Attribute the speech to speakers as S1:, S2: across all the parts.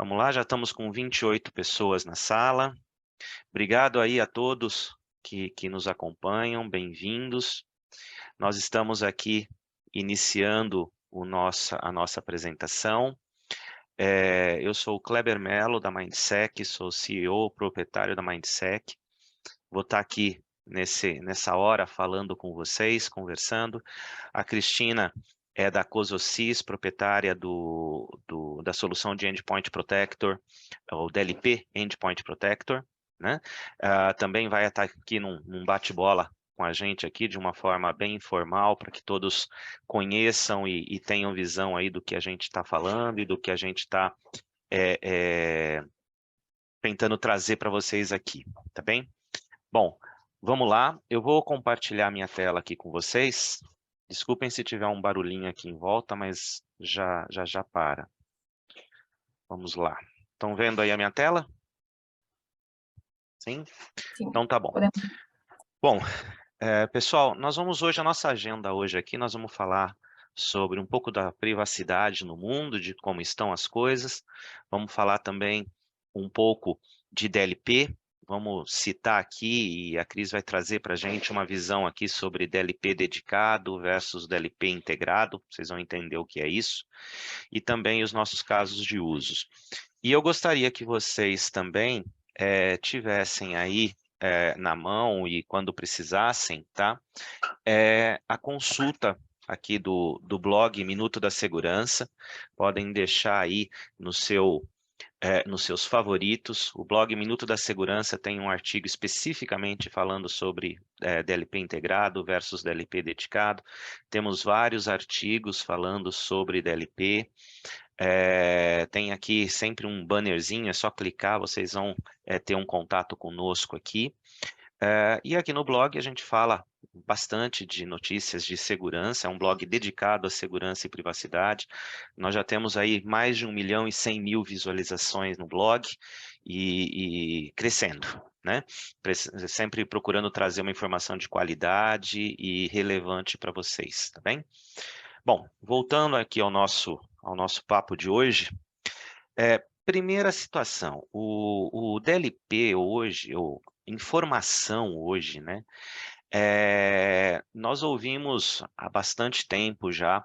S1: Vamos lá, já estamos com 28 pessoas na sala. Obrigado aí a todos que nos acompanham, bem-vindos. Nós estamos aqui iniciando a nossa apresentação. Eu sou o Kleber Mello, da Mindsec, sou CEO, proprietário da Mindsec. Vou estar aqui nessa hora falando com vocês, conversando. A Cristina é da Cososys, proprietária da solução de Endpoint Protector, o DLP Endpoint Protector, né? Também vai estar aqui num bate-bola com a gente aqui, de uma forma bem informal, para que todos conheçam e tenham visão aí do que a gente está falando e do que a gente está tentando trazer para vocês aqui, tá bem? Bom, vamos lá. Eu vou compartilhar minha tela aqui com vocês. Desculpem se tiver um barulhinho aqui em volta, mas já para. Vamos lá. Estão vendo aí a minha tela? Sim?
S2: Sim,
S1: Então tá bom.
S2: podemos.
S1: Bom, pessoal, nós vamos hoje, a nossa agenda hoje aqui, nós vamos falar sobre um pouco da privacidade no mundo, de como estão as coisas. Vamos falar também um pouco de DLP. Vamos citar aqui, e a Cris vai trazer para a gente uma visão aqui sobre DLP dedicado versus DLP integrado. Vocês vão entender o que é isso. E também os nossos casos de usos. E eu gostaria que vocês também tivessem aí na mão e quando precisassem, tá? A consulta aqui do blog Minuto da Segurança. Podem deixar aí nos seus favoritos. O blog Minuto da Segurança tem um artigo especificamente falando sobre DLP integrado versus DLP dedicado. Temos vários artigos falando sobre DLP. Tem aqui sempre um bannerzinho, é só clicar, vocês vão ter um contato conosco aqui. E aqui no blog a gente fala bastante de notícias de segurança, é um blog dedicado à segurança e privacidade. Nós já temos aí mais de 1.100.000 visualizações no blog e crescendo, né? Sempre procurando trazer uma informação de qualidade e relevante para vocês, tá bem? Bom, voltando aqui ao nosso papo de hoje, primeira situação, o DLP hoje, ou informação hoje, né? Nós ouvimos há bastante tempo já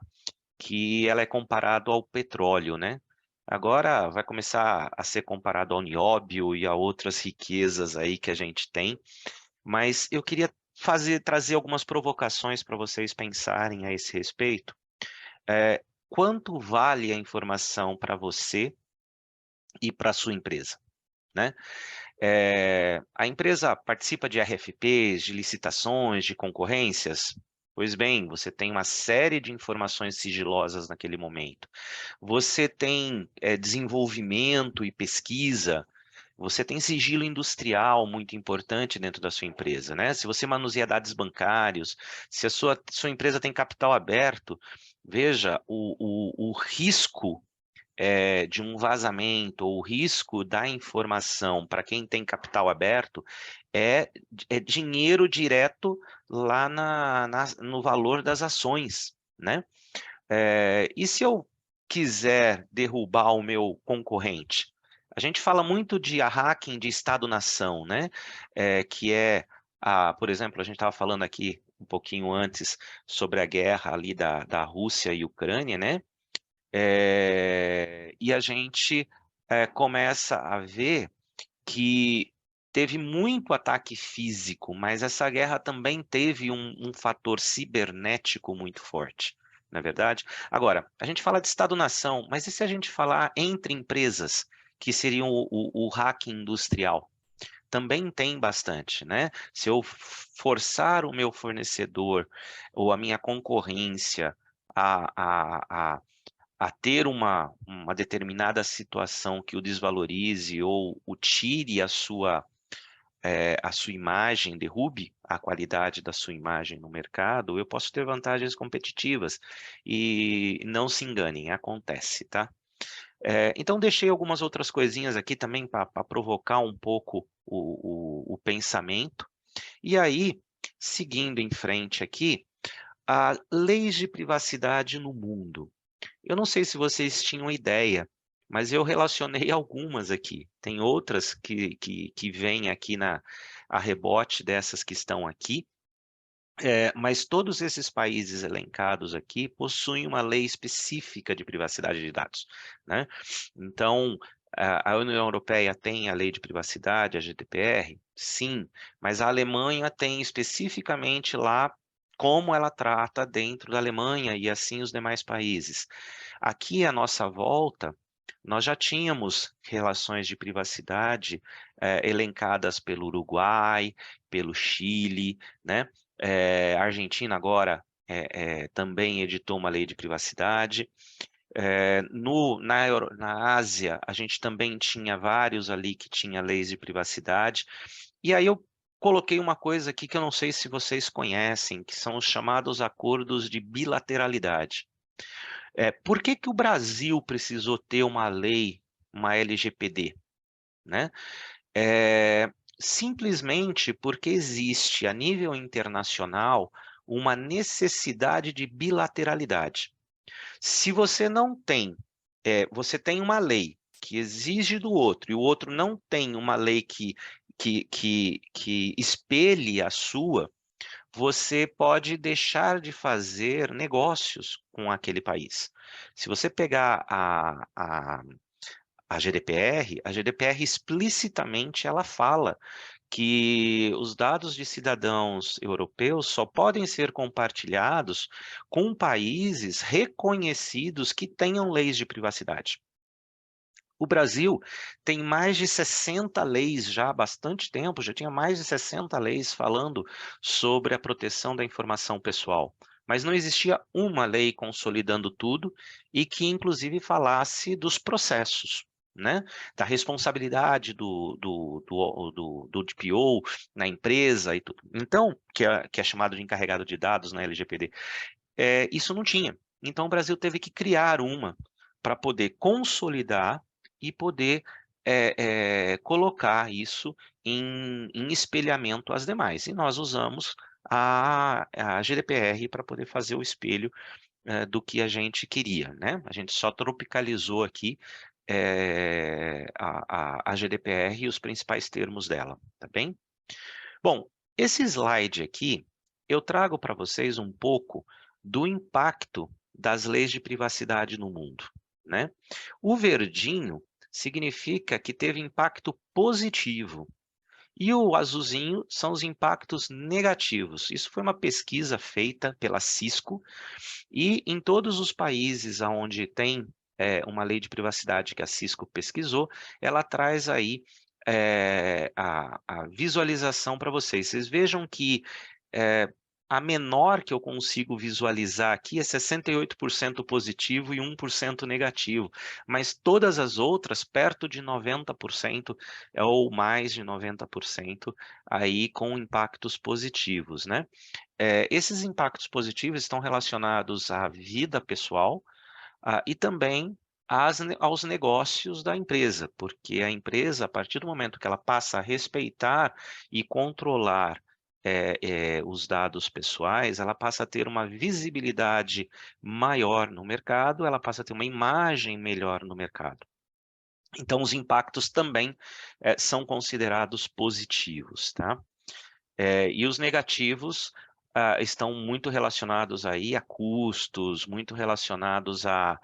S1: que ela é comparado ao petróleo, né? Agora vai começar a ser comparado ao nióbio e a outras riquezas aí que a gente tem, mas eu queria trazer algumas provocações para vocês pensarem a esse respeito. Quanto vale a informação para você e para a sua empresa, né? A empresa participa de RFPs, de licitações, de concorrências? Pois bem, você tem uma série de informações sigilosas naquele momento. Você tem desenvolvimento e pesquisa, você tem sigilo industrial muito importante dentro da sua empresa, né? Se você manuseia dados bancários, se a sua empresa tem capital aberto, veja, o risco de um vazamento ou o risco da informação para quem tem capital aberto é dinheiro direto lá no valor das ações, né? E se eu quiser derrubar o meu concorrente? A gente fala muito de hacking de Estado-nação, né? Por exemplo, a gente estava falando aqui um pouquinho antes sobre a guerra ali da Rússia e Ucrânia, né? E a gente começa a ver que teve muito ataque físico, mas essa guerra também teve um fator cibernético muito forte, não é verdade? Agora, a gente fala de Estado-nação, mas e se a gente falar entre empresas, que seriam o hacking industrial? Também tem bastante, né? Se eu forçar o meu fornecedor ou a minha concorrência a ter uma determinada situação que o desvalorize ou o tire a sua imagem, derrube a qualidade da sua imagem no mercado, eu posso ter vantagens competitivas. E não se enganem, acontece, tá? Então, deixei algumas outras coisinhas aqui também para provocar um pouco o pensamento. E aí, seguindo em frente aqui, leis de privacidade no mundo. Eu não sei se vocês tinham ideia, mas eu relacionei algumas aqui. Tem outras que vêm aqui a rebote dessas que estão aqui, mas todos esses países elencados aqui possuem uma lei específica de privacidade de dados, né? Então, a União Europeia tem a lei de privacidade, a GDPR? Sim, mas a Alemanha tem especificamente lá como ela trata dentro da Alemanha e assim os demais países. Aqui à nossa volta, nós já tínhamos relações de privacidade elencadas pelo Uruguai, pelo Chile, né? A Argentina agora também editou uma lei de privacidade. Na Ásia, a gente também tinha vários ali que tinha leis de privacidade. E aí eu coloquei uma coisa aqui que eu não sei se vocês conhecem, que são os chamados acordos de bilateralidade. Por que que o Brasil precisou ter uma lei, uma LGPD, né? Simplesmente porque existe a nível internacional uma necessidade de bilateralidade. Se você não tem, você tem uma lei que exige do outro e o outro não tem uma lei que espelhe a sua, você pode deixar de fazer negócios com aquele país. Se você pegar a GDPR explicitamente ela fala que os dados de cidadãos europeus só podem ser compartilhados com países reconhecidos que tenham leis de privacidade. O Brasil tem mais de 60 leis já há bastante tempo, já tinha mais de 60 leis falando sobre a proteção da informação pessoal. Mas não existia uma lei consolidando tudo e que, inclusive, falasse dos processos, né? Da responsabilidade do DPO na empresa e tudo. Então, que é chamado de encarregado de dados na LGPD, isso não tinha. Então, o Brasil teve que criar uma para poder consolidar e poder colocar isso em espelhamento às demais. E nós usamos a GDPR para poder fazer o espelho do que a gente queria, né? A gente só tropicalizou aqui a GDPR e os principais termos dela, tá bem? Bom, esse slide aqui, eu trago para vocês um pouco do impacto das leis de privacidade no mundo, né? O verdinho significa que teve impacto positivo e o azulzinho são os impactos negativos. Isso foi uma pesquisa feita pela Cisco e em todos os países onde tem uma lei de privacidade que a Cisco pesquisou, ela traz aí a visualização para vocês. Vocês vejam que é, a menor que eu consigo visualizar aqui é 68% positivo e 1% negativo, mas todas as outras, perto de 90% ou mais de 90%, aí com impactos positivos, né? Esses impactos positivos estão relacionados à vida pessoal, e também aos negócios da empresa, porque a empresa, a partir do momento que ela passa a respeitar e controlar os dados pessoais, ela passa a ter uma visibilidade maior no mercado, ela passa a ter uma imagem melhor no mercado. Então, os impactos também são considerados positivos, tá? E os negativos estão muito relacionados aí a custos, muito relacionados a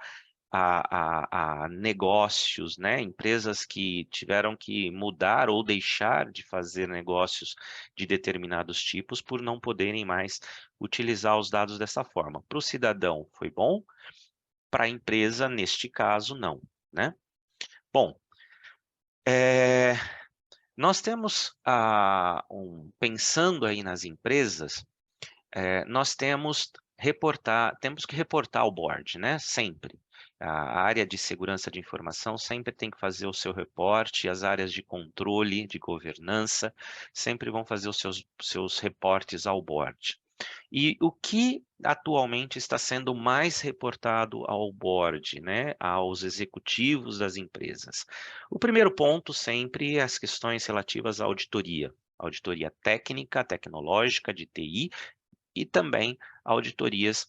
S1: negócios, né? Empresas que tiveram que mudar ou deixar de fazer negócios de determinados tipos por não poderem mais utilizar os dados dessa forma. Para o cidadão foi bom, para a empresa, neste caso, não, né? Bom, é, nós temos, pensando aí nas empresas, nós temos que reportar ao board, né? Sempre. A área de segurança de informação sempre tem que fazer o seu reporte, as áreas de controle, de governança, sempre vão fazer os seus reportes ao board. E o que atualmente está sendo mais reportado ao board, né, aos executivos das empresas? O primeiro ponto sempre é as questões relativas à auditoria. Auditoria técnica, tecnológica, de TI, e também auditorias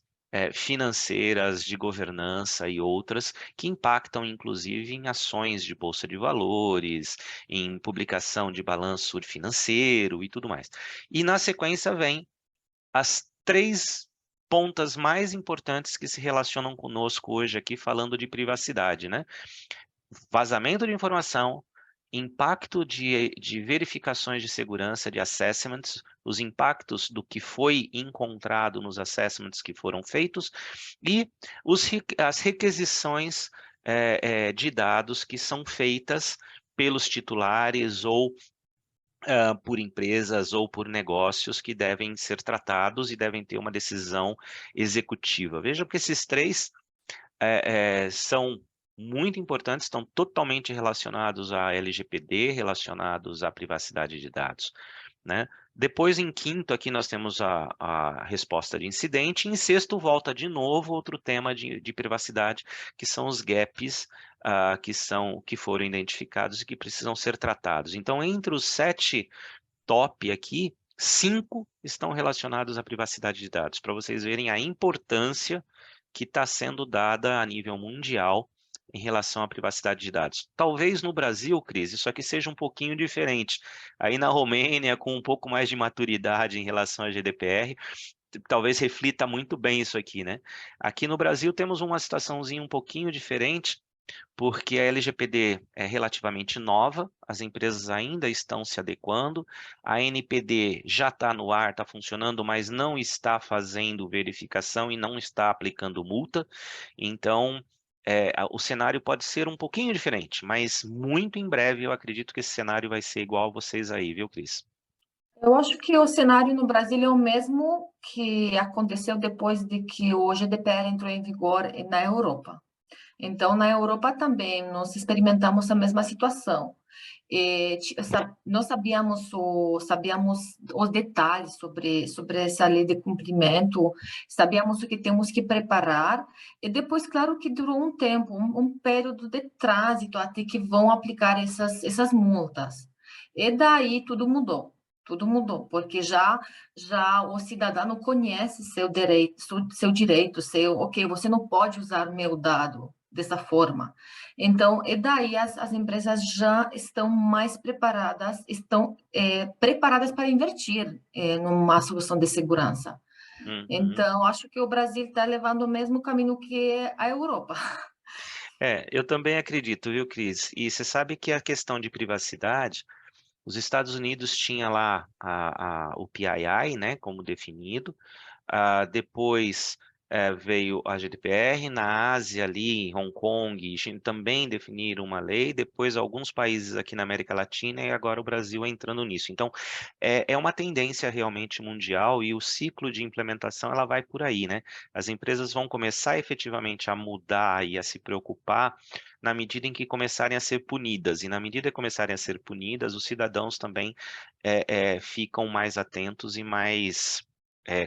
S1: financeiras, de governança e outras, que impactam inclusive em ações de bolsa de valores, em publicação de balanço financeiro e tudo mais. E na sequência vem as três pontas mais importantes que se relacionam conosco hoje aqui, falando de privacidade, né? Vazamento de informação, impacto de verificações de segurança, de assessments, os impactos do que foi encontrado nos assessments que foram feitos e as requisições de dados que são feitas pelos titulares ou por empresas ou por negócios que devem ser tratados e devem ter uma decisão executiva. Veja que esses três são muito importantes, estão totalmente relacionados à LGPD, relacionados à privacidade de dados, né? Depois, em quinto, aqui nós temos a resposta de incidente. Em sexto, volta de novo outro tema de privacidade, que são os gaps que foram identificados e que precisam ser tratados. Então, entre os 7 top aqui, 5 estão relacionados à privacidade de dados, para vocês verem a importância que está sendo dada a nível mundial em relação à privacidade de dados. Talvez no Brasil, Cris, isso aqui seja um pouquinho diferente. Aí na Romênia, com um pouco mais de maturidade em relação à GDPR, talvez reflita muito bem isso aqui, né? Aqui no Brasil temos uma situaçãozinha um pouquinho diferente, porque a LGPD é relativamente nova, as empresas ainda estão se adequando, a NPD já está no ar, está funcionando, mas não está fazendo verificação e não está aplicando multa, então o cenário pode ser um pouquinho diferente, mas muito em breve eu acredito que esse cenário vai ser igual a vocês aí, viu, Cris?
S2: Eu acho que o cenário no Brasil é o mesmo que aconteceu depois de que o GDPR entrou em vigor na Europa. Então, na Europa também nós experimentamos a mesma situação. Nós sabíamos os detalhes sobre essa lei de cumprimento, sabíamos o que temos que preparar, e depois, claro que durou um tempo, um período de trânsito até que vão aplicar essas multas. E daí tudo mudou. Tudo mudou, porque já o cidadão conhece ok, você não pode usar meu dado dessa forma. Então, e daí as empresas já estão mais preparadas, estão preparadas para investir numa solução de segurança.
S1: Uhum.
S2: Então, acho que o Brasil está levando o mesmo caminho que a Europa.
S1: Eu também acredito, viu, Cris? E você sabe que a questão de privacidade, os Estados Unidos tinha lá o PII, né, como definido. Depois veio a GDPR. Na Ásia, ali, Hong Kong e China também definiram uma lei. Depois, alguns países aqui na América Latina e agora o Brasil entrando nisso. Então, é uma tendência realmente mundial e o ciclo de implementação ela vai por aí, né? As empresas vão começar efetivamente a mudar e a se preocupar na medida em que começarem a ser punidas. E na medida que começarem a ser punidas, os cidadãos também ficam mais atentos e mais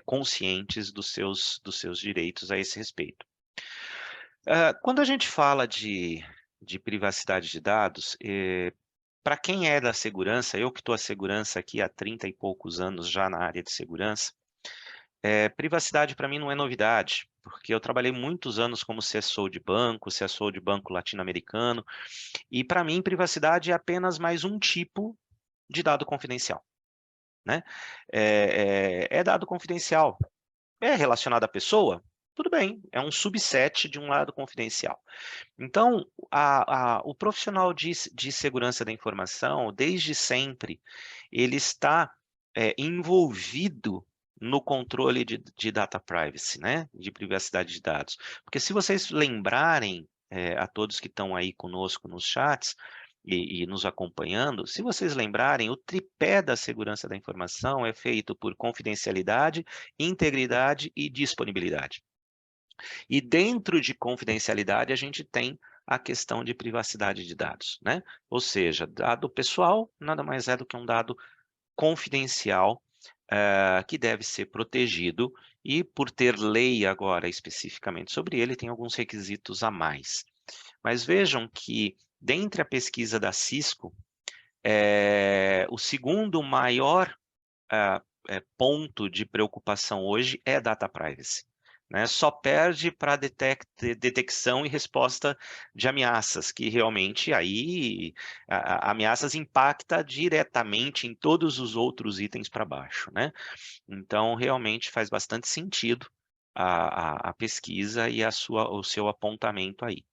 S1: conscientes dos seus direitos a esse respeito. Quando a gente fala de privacidade de dados, para quem é da segurança, eu que estou a segurança aqui há 30 e poucos anos já na área de segurança, privacidade para mim não é novidade, porque eu trabalhei muitos anos como CSO de banco latino-americano, e para mim privacidade é apenas mais um tipo de dado confidencial, né? É dado confidencial. É relacionado à pessoa? Tudo bem, é um subset de um dado confidencial. Então, o profissional de segurança da informação, desde sempre, ele está envolvido no controle de data privacy, né? De privacidade de dados. Porque se vocês lembrarem, a todos que estão aí conosco nos chats e nos acompanhando, se vocês lembrarem, o tripé da segurança da informação é feito por confidencialidade, integridade e disponibilidade. E dentro de confidencialidade, a gente tem a questão de privacidade de dados, né? Ou seja, dado pessoal nada mais é do que um dado confidencial que deve ser protegido e, por ter lei agora especificamente sobre ele, tem alguns requisitos a mais. Mas vejam que, dentre a pesquisa da Cisco, o segundo maior ponto de preocupação hoje é data privacy. né? Só perde para detecção e resposta de ameaças, que realmente aí ameaças impacta diretamente em todos os outros itens para baixo, né? Então, realmente faz bastante sentido a pesquisa e o seu apontamento aí.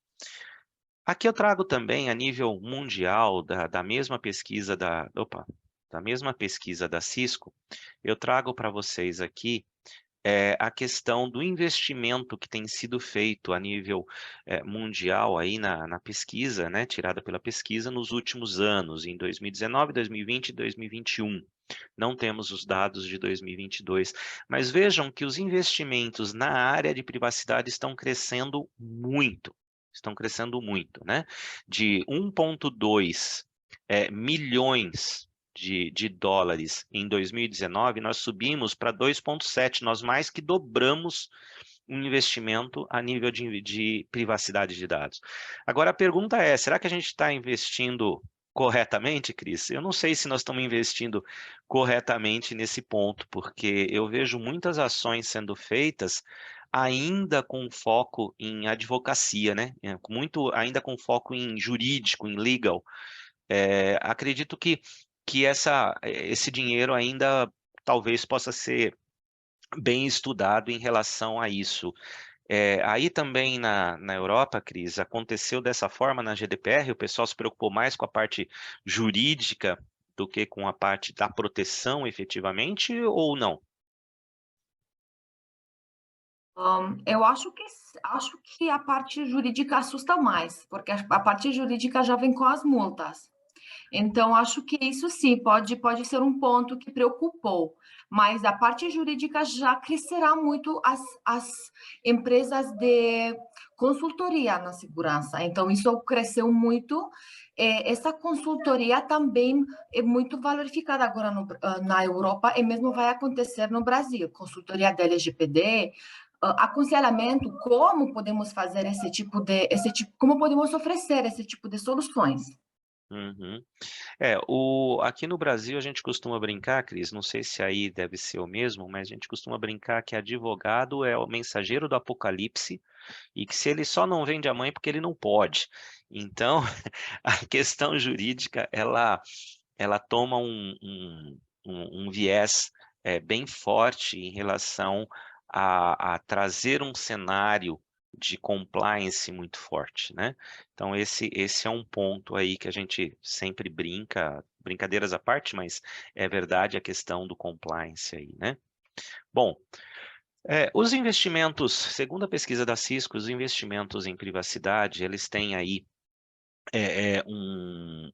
S1: Aqui eu trago também, a nível mundial, da mesma pesquisa da mesma pesquisa da Cisco, eu trago para vocês aqui a questão do investimento que tem sido feito a nível mundial aí na pesquisa, né, tirada pela pesquisa nos últimos anos, em 2019, 2020 e 2021. Não temos os dados de 2022, mas vejam que os investimentos na área de privacidade estão crescendo muito, né? De 1,2 milhões de dólares em 2019, nós subimos para 2,7, nós mais que dobramos um investimento a nível de privacidade de dados. Agora a pergunta é, será que a gente está investindo corretamente, Cris? Eu não sei se nós estamos investindo corretamente nesse ponto, porque eu vejo muitas ações sendo feitas ainda com foco em advocacia, né? Muito ainda com foco em jurídico, em legal. Acredito que esse dinheiro ainda talvez possa ser bem estudado em relação a isso. Aí também na Europa, Cris, aconteceu dessa forma na GDPR, o pessoal se preocupou mais com a parte jurídica do que com a parte da proteção efetivamente, ou não?
S2: Eu acho que a parte jurídica assusta mais, porque a parte jurídica já vem com as multas. Então, acho que isso sim pode ser um ponto que preocupou, mas a parte jurídica já crescerá muito as empresas de consultoria na segurança. Então, isso cresceu muito. Essa consultoria também é muito valorificada agora na Europa e mesmo vai acontecer no Brasil. Consultoria da LGPD, aconselhamento, como podemos fazer como podemos oferecer esse tipo de soluções.
S1: Uhum. Aqui no Brasil a gente costuma brincar, Cris, não sei se aí deve ser o mesmo, mas a gente costuma brincar que advogado é o mensageiro do apocalipse e que se ele só não vende a mãe porque ele não pode. Então, a questão jurídica, ela toma um viés bem forte em relação a trazer um cenário de compliance muito forte, né? Então, esse é um ponto aí que a gente sempre brinca, brincadeiras à parte, mas é verdade a questão do compliance aí, né? Bom, os investimentos, segundo a pesquisa da Cisco, os investimentos em privacidade, eles têm aí um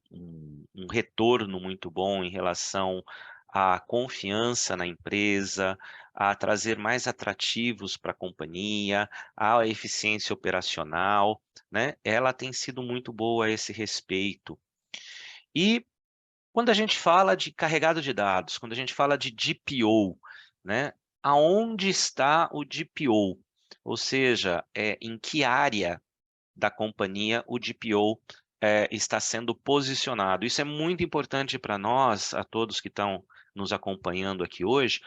S1: retorno muito bom em relação à confiança na empresa, a trazer mais atrativos para a companhia, à eficiência operacional, né? Ela tem sido muito boa a esse respeito. E quando a gente fala de carregado de dados, quando a gente fala de DPO, né? Aonde está o DPO? Ou seja, em que área da companhia, o DPO está sendo posicionado. Isso é muito importante para nós, a todos que estão nos acompanhando aqui hoje.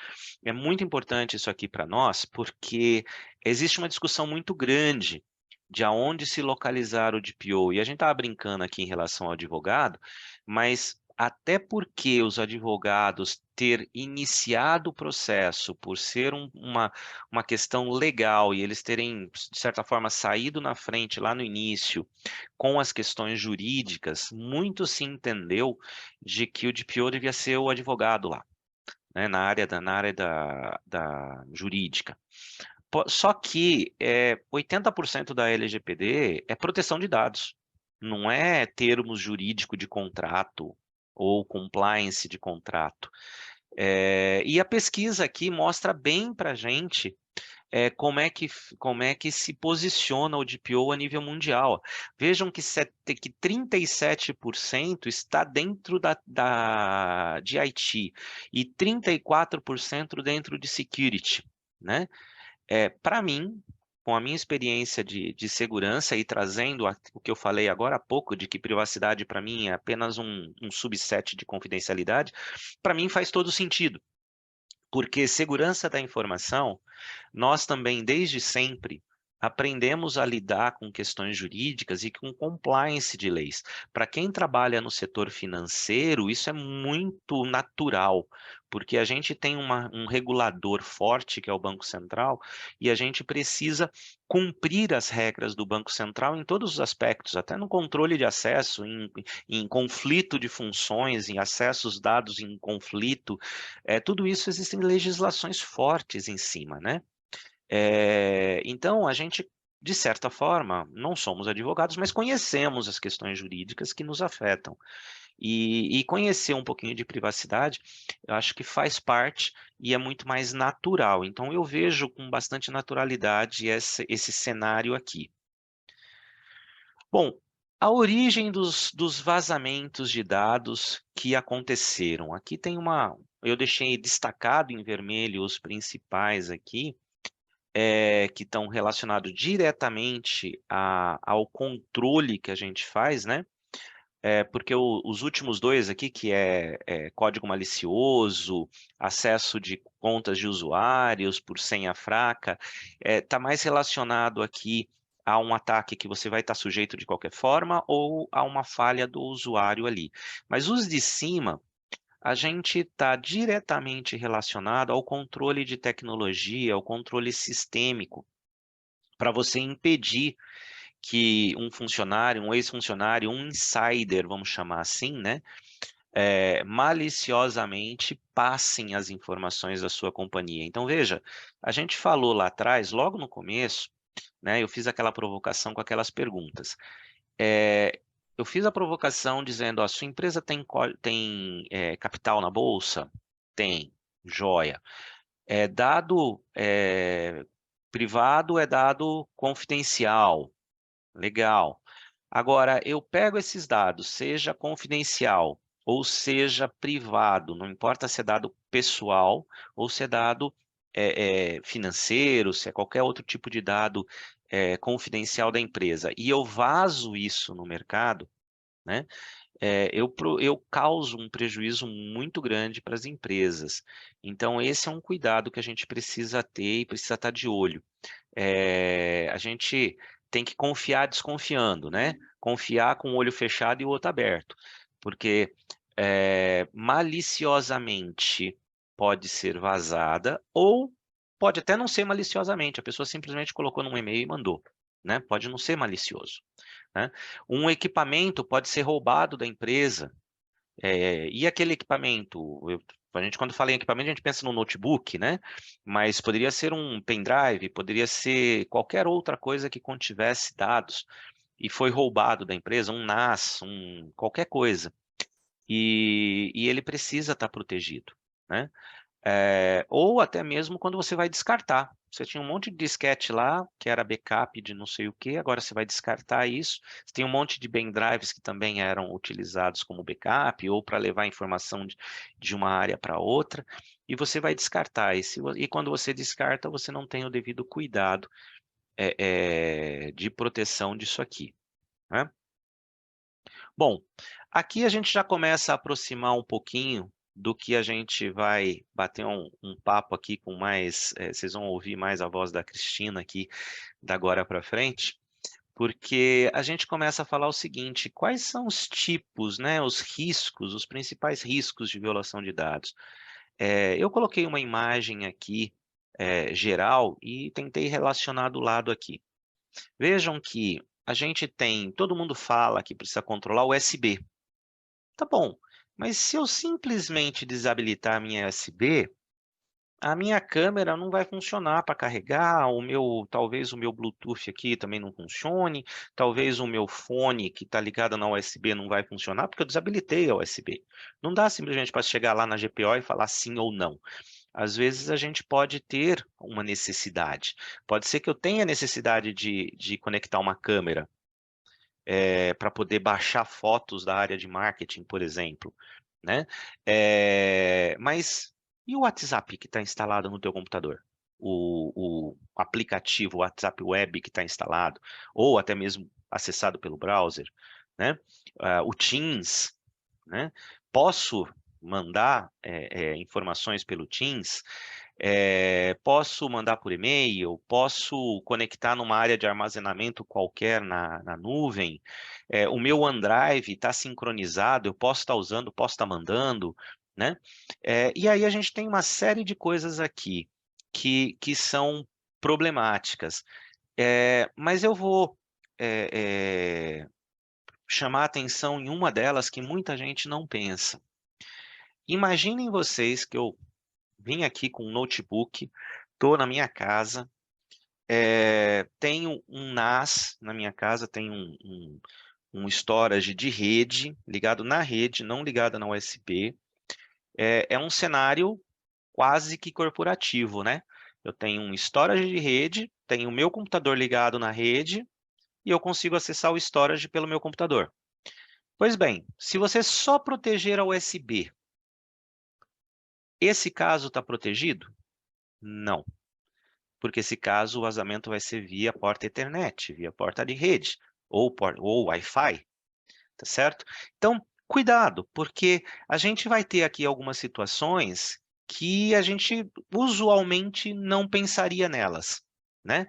S1: É muito importante isso aqui para nós, porque existe uma discussão muito grande de aonde se localizar o DPO. E a gente estava brincando aqui em relação ao advogado, mas até porque os advogados ter iniciado o processo por ser uma questão legal e eles terem, de certa forma, saído na frente lá no início com as questões jurídicas, muito se entendeu de que o DPO devia ser o advogado lá, né, na área da jurídica. Só que 80% da LGPD é proteção de dados, não é termos jurídico de contrato ou compliance de contrato. E a pesquisa aqui mostra bem para a gente como é que se posiciona o DPO a nível mundial. Vejam que 37% está dentro de IT e 34% dentro de security, né? Para mim, com a minha experiência de segurança e trazendo o que eu falei agora há pouco, de que privacidade para mim é apenas um subset de confidencialidade, para mim faz todo sentido. Porque segurança da informação, nós também, desde sempre, aprendemos a lidar com questões jurídicas e com compliance de leis. Para quem trabalha no setor financeiro, isso é muito natural, porque a gente tem um regulador forte, que é o Banco Central, e a gente precisa cumprir as regras do Banco Central em todos os aspectos, até no controle de acesso, em conflito de funções, em acessos dados em conflito. Tudo isso existem legislações fortes em cima, né? Então, a gente, de certa forma, não somos advogados, mas conhecemos as questões jurídicas que nos afetam. E conhecer um pouquinho de privacidade, eu acho que faz parte e é muito mais natural. Então, eu vejo com bastante naturalidade esse cenário aqui. Bom, a origem dos vazamentos de dados que aconteceram. Aqui tem eu deixei destacado em vermelho os principais aqui, que estão relacionados diretamente ao controle que a gente faz, né? Porque os últimos dois aqui, que é código malicioso, acesso de contas de usuários por senha fraca, está mais relacionado aqui a um ataque que você vai estar sujeito de qualquer forma ou a uma falha do usuário ali. Mas os de cima, a gente está diretamente relacionado ao controle de tecnologia, ao controle sistêmico, para você impedir que um funcionário, um ex-funcionário, um insider, vamos chamar assim, né, maliciosamente passem as informações da sua companhia. Então, veja, a gente falou lá atrás, logo no começo, né, eu fiz aquela provocação com aquelas perguntas. Eu fiz a provocação dizendo, a sua empresa tem capital na bolsa? Tem, joia. Dado privado é dado confidencial, legal. Agora, eu pego esses dados, seja confidencial ou seja privado, não importa se é dado pessoal ou se é dado financeiro, se é qualquer outro tipo de dado confidencial da empresa, e eu vazo isso no mercado, né? Eu causo um prejuízo muito grande para as empresas. Então, esse é um cuidado que a gente precisa ter e precisa estar de olho. A gente tem que confiar desconfiando, né? Confiar com o olho fechado e o outro aberto, porque maliciosamente pode ser vazada ou pode até não ser maliciosamente, a pessoa simplesmente colocou num e-mail e mandou, né? Pode não ser malicioso, né? Um equipamento pode ser roubado da empresa, e aquele equipamento, a gente quando fala em equipamento, a gente pensa no notebook, né? Mas poderia ser um pendrive, poderia ser qualquer outra coisa que contivesse dados e foi roubado da empresa, um NAS, qualquer coisa. E ele precisa estar protegido, né? Ou até mesmo quando você vai descartar. Você tinha um monte de disquete lá, que era backup de não sei o que, agora você vai descartar isso. Você tem um monte de pendrives que também eram utilizados como backup ou para levar informação de uma área para outra, e você vai descartar. E quando você descarta, você não tem o devido cuidado de proteção disso aqui, né? Bom, aqui a gente já começa a aproximar um pouquinho do que a gente vai bater um papo aqui com mais, vocês vão ouvir mais a voz da Cristina aqui da agora para frente, porque a gente começa a falar o seguinte, quais são os tipos, né, os riscos, os principais riscos de violação de dados? Eu coloquei uma imagem aqui geral e tentei relacionar do lado aqui. Vejam que a gente tem, todo mundo fala que precisa controlar o USB. Tá bom, mas se eu simplesmente desabilitar a minha USB, a minha câmera não vai funcionar para carregar, talvez o meu Bluetooth aqui também não funcione, talvez o meu fone que está ligado na USB não vai funcionar, porque eu desabilitei a USB. Não dá simplesmente para chegar lá na GPO e falar sim ou não. Às vezes a gente pode ter uma necessidade. Pode ser que eu tenha necessidade de conectar uma câmera para poder baixar fotos da área de marketing, por exemplo, né? Mas e o WhatsApp que está instalado no teu computador? O aplicativo WhatsApp Web que está instalado, ou até mesmo acessado pelo browser, né? O Teams, né? Posso mandar informações pelo Teams, posso mandar por e-mail, posso conectar numa área de armazenamento qualquer na nuvem, o meu OneDrive está sincronizado, eu posso estar usando, posso estar mandando, né? E aí a gente tem uma série de coisas aqui que são problemáticas. Mas eu vou chamar a atenção em uma delas que muita gente não pensa. Imaginem vocês que eu vim aqui com um notebook, estou na minha casa, tenho um NAS na minha casa, tenho um storage de rede, ligado na rede, não ligado na USB. É um cenário quase que corporativo, né? Eu tenho um storage de rede, tenho o meu computador ligado na rede, e eu consigo acessar o storage pelo meu computador. Pois bem, se você só proteger a USB, esse caso está protegido? Não, porque esse caso o vazamento vai ser via porta Ethernet, via porta de rede, ou Wi-Fi, tá certo? Então, cuidado, porque a gente vai ter aqui algumas situações que a gente usualmente não pensaria nelas, né?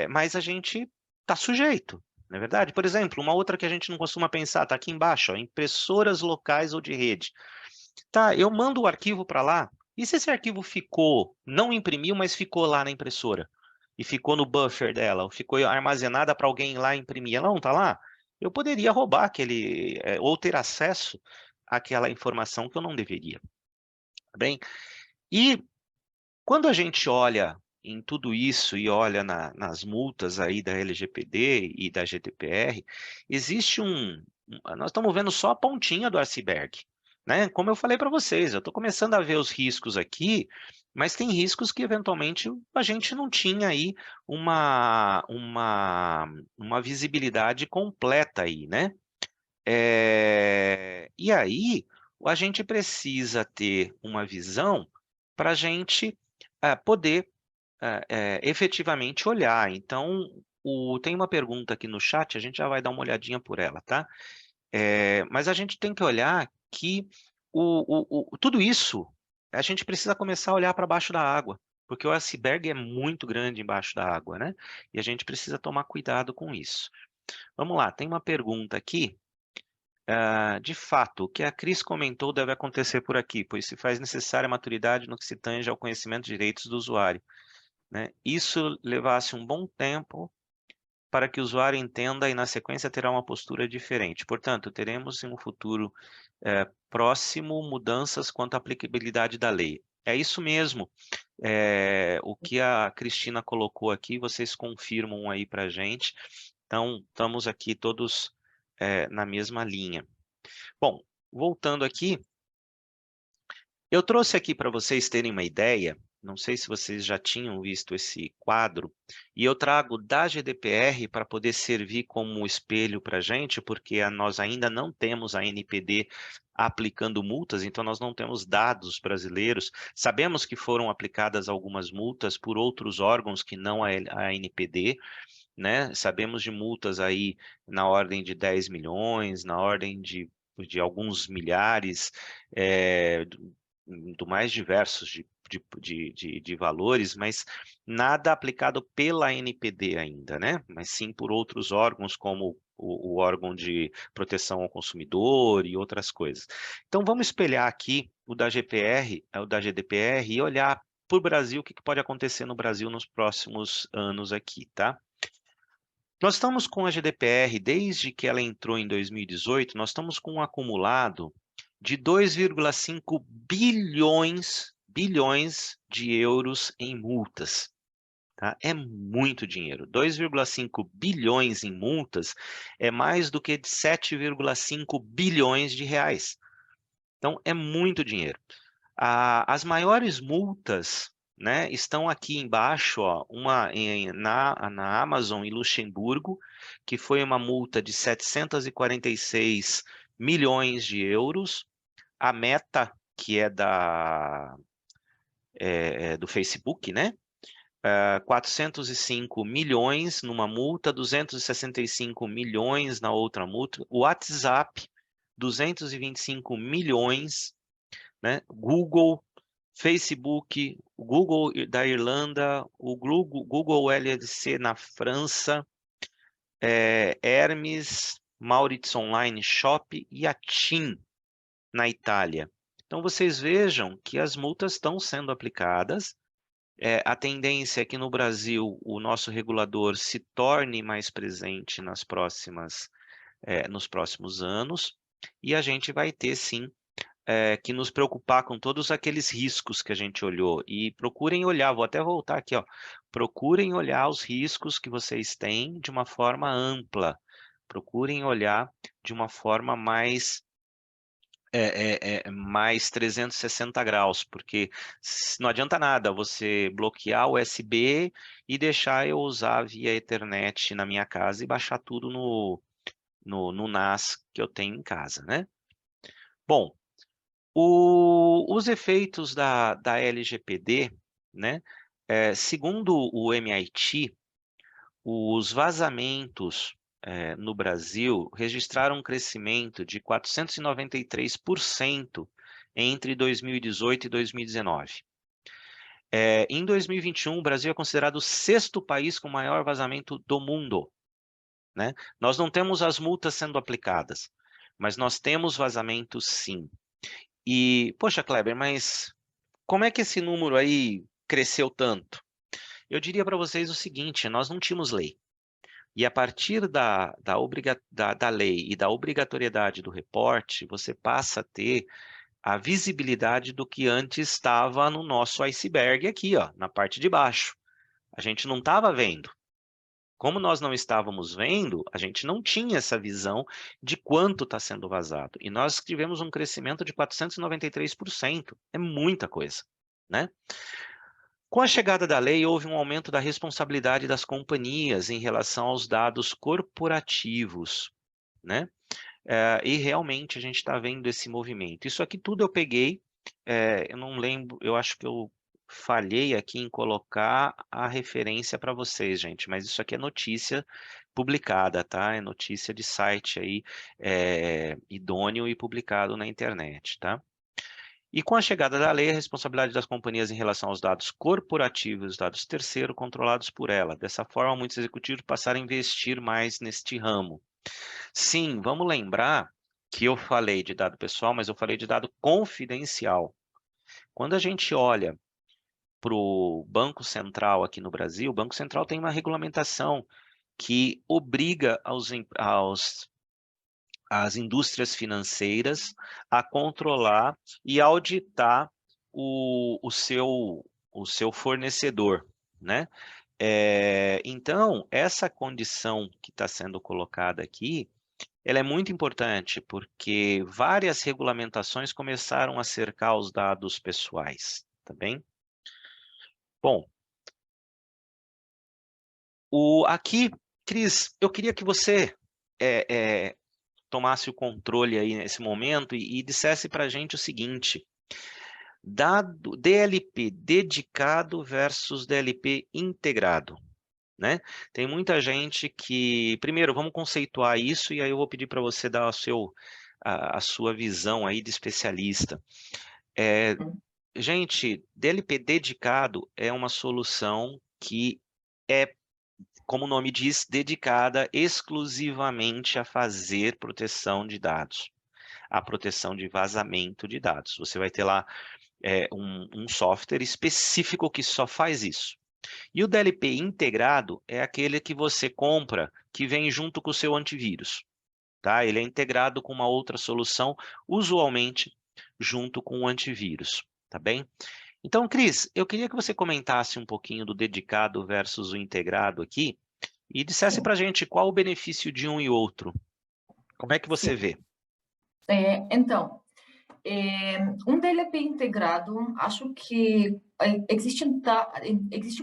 S1: Mas a gente está sujeito, não é verdade? Por exemplo, uma outra que a gente não costuma pensar, está aqui embaixo, ó, impressoras locais ou de rede. Tá, eu mando o arquivo para lá, e se esse arquivo ficou, não imprimiu, mas ficou lá na impressora, e ficou no buffer dela, ou ficou armazenada para alguém ir lá imprimir, ela não está lá? Eu poderia roubar aquele, ou ter acesso àquela informação que eu não deveria, tá bem? E quando a gente olha em tudo isso e olha nas multas aí da LGPD e da GDPR, existe nós estamos vendo só a pontinha do iceberg, né? Como eu falei para vocês, eu estou começando a ver os riscos aqui, mas tem riscos que eventualmente a gente não tinha aí uma visibilidade completa aí, né? E aí a gente precisa ter uma visão para a gente poder efetivamente olhar. Então, tem uma pergunta aqui no chat, a gente já vai dar uma olhadinha por ela, tá? Mas a gente tem que olhar que tudo isso, a gente precisa começar a olhar para baixo da água, porque o iceberg é muito grande embaixo da água, né? E a gente precisa tomar cuidado com isso. Vamos lá, tem uma pergunta aqui. De fato, o que a Cris comentou deve acontecer por aqui, pois se faz necessária a maturidade no que se tange ao conhecimento de direitos do usuário, né? Isso levasse um bom tempo para que o usuário entenda e, na sequência, terá uma postura diferente. Portanto, teremos em um futuro próximo mudanças quanto à aplicabilidade da lei. É isso mesmo. O que a Cristina colocou aqui, vocês confirmam aí para a gente. Então, estamos aqui todos na mesma linha. Bom, voltando aqui, eu trouxe aqui para vocês terem uma ideia, não sei se vocês já tinham visto esse quadro, e eu trago da GDPR para poder servir como espelho para a gente, porque nós ainda não temos a NPD aplicando multas, então nós não temos dados brasileiros. Sabemos que foram aplicadas algumas multas por outros órgãos que não a NPD, né? Sabemos de multas aí na ordem de 10 milhões, na ordem de alguns milhares, do mais diversos de valores, mas nada aplicado pela NPD ainda, né? Mas sim por outros órgãos, como o órgão de proteção ao consumidor e outras coisas. Então, vamos espelhar aqui o da GPR, o da GDPR e olhar para o Brasil, o que pode acontecer no Brasil nos próximos anos aqui, tá? Nós estamos com a GDPR, desde que ela entrou em 2018, nós estamos com um acumulado de 2,5 bilhões de euros em multas. Tá? É muito dinheiro. 2,5 bilhões em multas é mais do que 7,5 bilhões de reais. Então, é muito dinheiro. As maiores multas, né, estão aqui embaixo, ó, uma na Amazon em Luxemburgo, que foi uma multa de 746 milhões de euros. A Meta, que é do Facebook, né? 405 milhões numa multa, 265 milhões na outra multa. O WhatsApp, 225 milhões, né? Google, Facebook, o Google da Irlanda, o Google LLC na França, Hermes, Maurits Online Shop e a TIM na Itália. Então, vocês vejam que as multas estão sendo aplicadas. A tendência é que no Brasil o nosso regulador se torne mais presente nos próximos anos, e a gente vai ter, sim, que nos preocupar com todos aqueles riscos que a gente olhou. E procurem olhar, vou até voltar aqui, ó, procurem olhar os riscos que vocês têm de uma forma ampla. Procurem olhar de uma forma mais 360 graus, porque não adianta nada você bloquear o USB e deixar eu usar via Ethernet na minha casa e baixar tudo no NAS que eu tenho em casa, né? Bom, os efeitos da LGPD, né? Segundo o MIT, os vazamentos no Brasil registraram um crescimento de 493% entre 2018 e 2019. Em 2021, o Brasil é considerado o sexto país com maior vazamento do mundo, né? Nós não temos as multas sendo aplicadas, mas nós temos vazamentos sim. E, poxa, Kleber, mas como é que esse número aí cresceu tanto? Eu diria para vocês o seguinte, nós não tínhamos lei. E a partir da lei e da obrigatoriedade do reporte, você passa a ter a visibilidade do que antes estava no nosso iceberg aqui, ó, na parte de baixo. A gente não estava vendo. Como nós não estávamos vendo, a gente não tinha essa visão de quanto está sendo vazado. E nós tivemos um crescimento de 493%. É muita coisa, né? Com a chegada da lei, houve um aumento da responsabilidade das companhias em relação aos dados corporativos, né? E realmente a gente está vendo esse movimento. Isso aqui tudo eu peguei, eu não lembro, eu acho que eu falhei aqui em colocar a referência para vocês, gente, mas isso aqui é notícia publicada, tá? É notícia de site aí, idôneo e publicado na internet, tá? E com a chegada da lei, a responsabilidade das companhias em relação aos dados corporativos e os dados terceiros controlados por ela. Dessa forma, muitos executivos passaram a investir mais neste ramo. Sim, vamos lembrar que eu falei de dado pessoal, mas eu falei de dado confidencial. Quando a gente olha para o Banco Central aqui no Brasil, o Banco Central tem uma regulamentação que obriga as indústrias financeiras a controlar e auditar o seu fornecedor, né? Então, essa condição que está sendo colocada aqui, ela é muito importante, porque várias regulamentações começaram a cercar os dados pessoais, tá bem? Bom, aqui, Cris, eu queria que você tomasse o controle aí nesse momento e dissesse para a gente o seguinte: dado DLP dedicado versus DLP integrado, né? Tem muita gente que... Primeiro, vamos conceituar isso e aí eu vou pedir para você dar a sua visão aí de especialista. Gente, DLP dedicado é uma solução que é, como o nome diz, dedicada exclusivamente a fazer proteção de dados, a proteção de vazamento de dados. Você vai ter lá um software específico que só faz isso. E o DLP integrado é aquele que você compra, que vem junto com o seu antivírus, tá? Ele é integrado com uma outra solução, usualmente junto com o antivírus, tá bem? Então, Cris, eu queria que você comentasse um pouquinho do dedicado versus o integrado aqui e dissesse
S2: Sim,
S1: para a gente qual o benefício de um e outro. Como é que você
S2: sim.
S1: vê?
S2: Então, um DLP integrado, acho que existem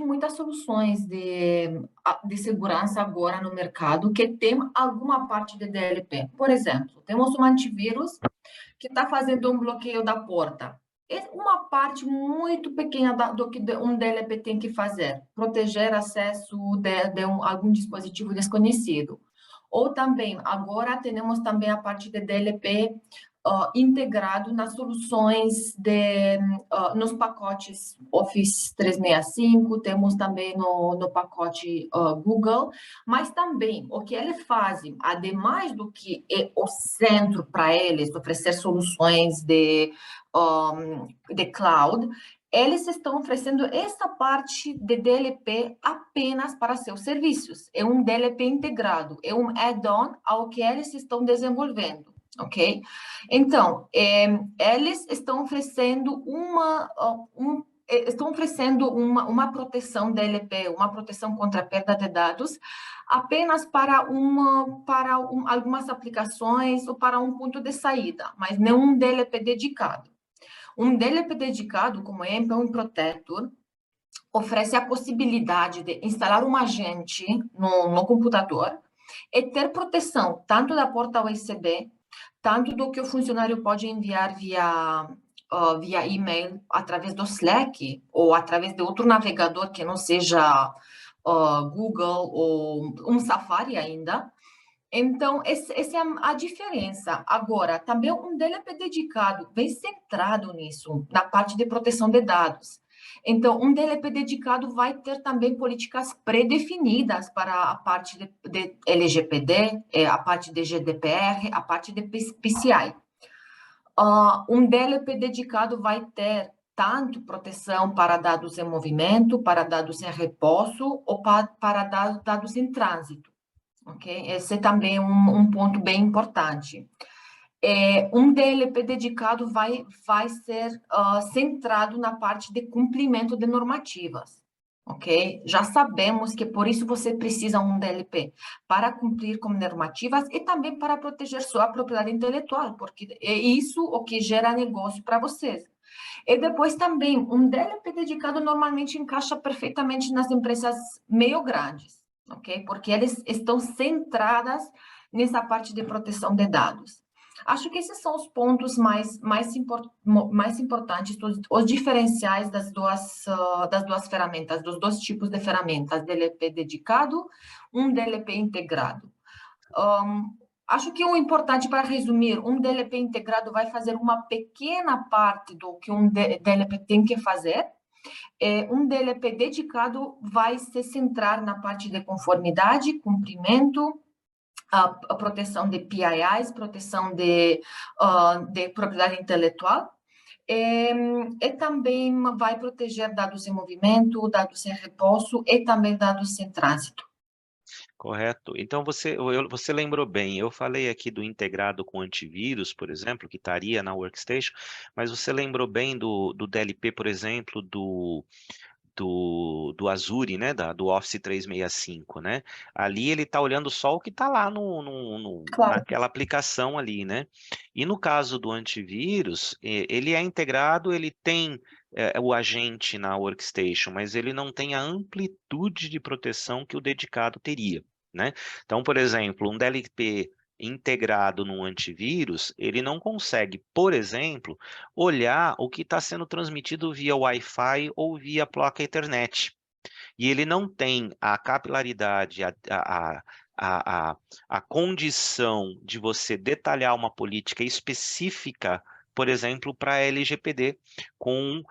S2: muitas soluções de segurança agora no mercado que tem alguma parte de DLP. Por exemplo, temos um antivírus que está fazendo um bloqueio da porta. É uma parte muito pequena do que um DLP tem que fazer, proteger acesso de algum dispositivo desconhecido. Ou também, agora temos também a parte de DLP integrado nas soluções nos pacotes Office 365, temos também no pacote Google, mas também o que eles fazem, ademais do que é o centro para eles oferecer soluções de cloud, eles estão oferecendo essa parte de DLP apenas para seus serviços. É um DLP integrado, é um add-on ao que eles estão desenvolvendo, ok? Então, eles estão oferecendo uma proteção DLP, uma proteção contra a perda de dados, apenas para algumas aplicações ou para um ponto de saída, mas não um DLP dedicado. Um DLP dedicado, como é Endpoint Protector, oferece a possibilidade de instalar um agente no computador e ter proteção tanto da porta USB, tanto do que o funcionário pode enviar via e-mail através do Slack ou através de outro navegador que não seja Google ou um Safari ainda. Então, essa é a diferença. Agora, também um DLP dedicado vem centrado nisso, na parte de proteção de dados. Então, um DLP dedicado vai ter também políticas pré-definidas para a parte de LGPD, a parte de GDPR, a parte de PCI. Um DLP dedicado vai ter tanto proteção para dados em movimento, para dados em repouso ou para dados em trânsito. Ok? Esse é também um ponto bem importante. Um DLP dedicado vai ser centrado na parte de cumprimento de normativas, ok? Já sabemos que por isso você precisa um DLP, para cumprir com normativas e também para proteger sua propriedade intelectual, porque é isso o que gera negócio para vocês. E depois também, um DLP dedicado normalmente encaixa perfeitamente nas empresas meio grandes, ok? Porque eles estão centradas nessa parte de proteção de dados. Acho que esses são os pontos mais importantes, os diferenciais das duas ferramentas, dos dois tipos de ferramentas, DLP dedicado, um DLP integrado. Acho que o importante, para resumir, um DLP integrado vai fazer uma pequena parte do que um DLP tem que fazer. Um DLP dedicado vai se centrar na parte de conformidade, cumprimento, a proteção de PIIs, proteção de propriedade intelectual, e também vai proteger dados em movimento, dados em repouso e também dados em trânsito.
S1: Correto. Então, você lembrou bem, eu falei aqui do integrado com antivírus, por exemplo, que estaria na Workstation, mas você lembrou bem do DLP, por exemplo, do Azure, né, do Office 365, né? Ali ele está olhando só o que está lá
S2: Claro.
S1: naquela aplicação ali, né? E no caso do antivírus, ele é integrado, ele tem o agente na Workstation, mas ele não tem a amplitude de proteção que o dedicado teria, né? Então, por exemplo, um DLP integrado no antivírus, ele não consegue, por exemplo, olhar o que está sendo transmitido via Wi-Fi ou via placa Ethernet. E ele não tem a capilaridade, a condição de você detalhar uma política específica, por exemplo, para LGPD, com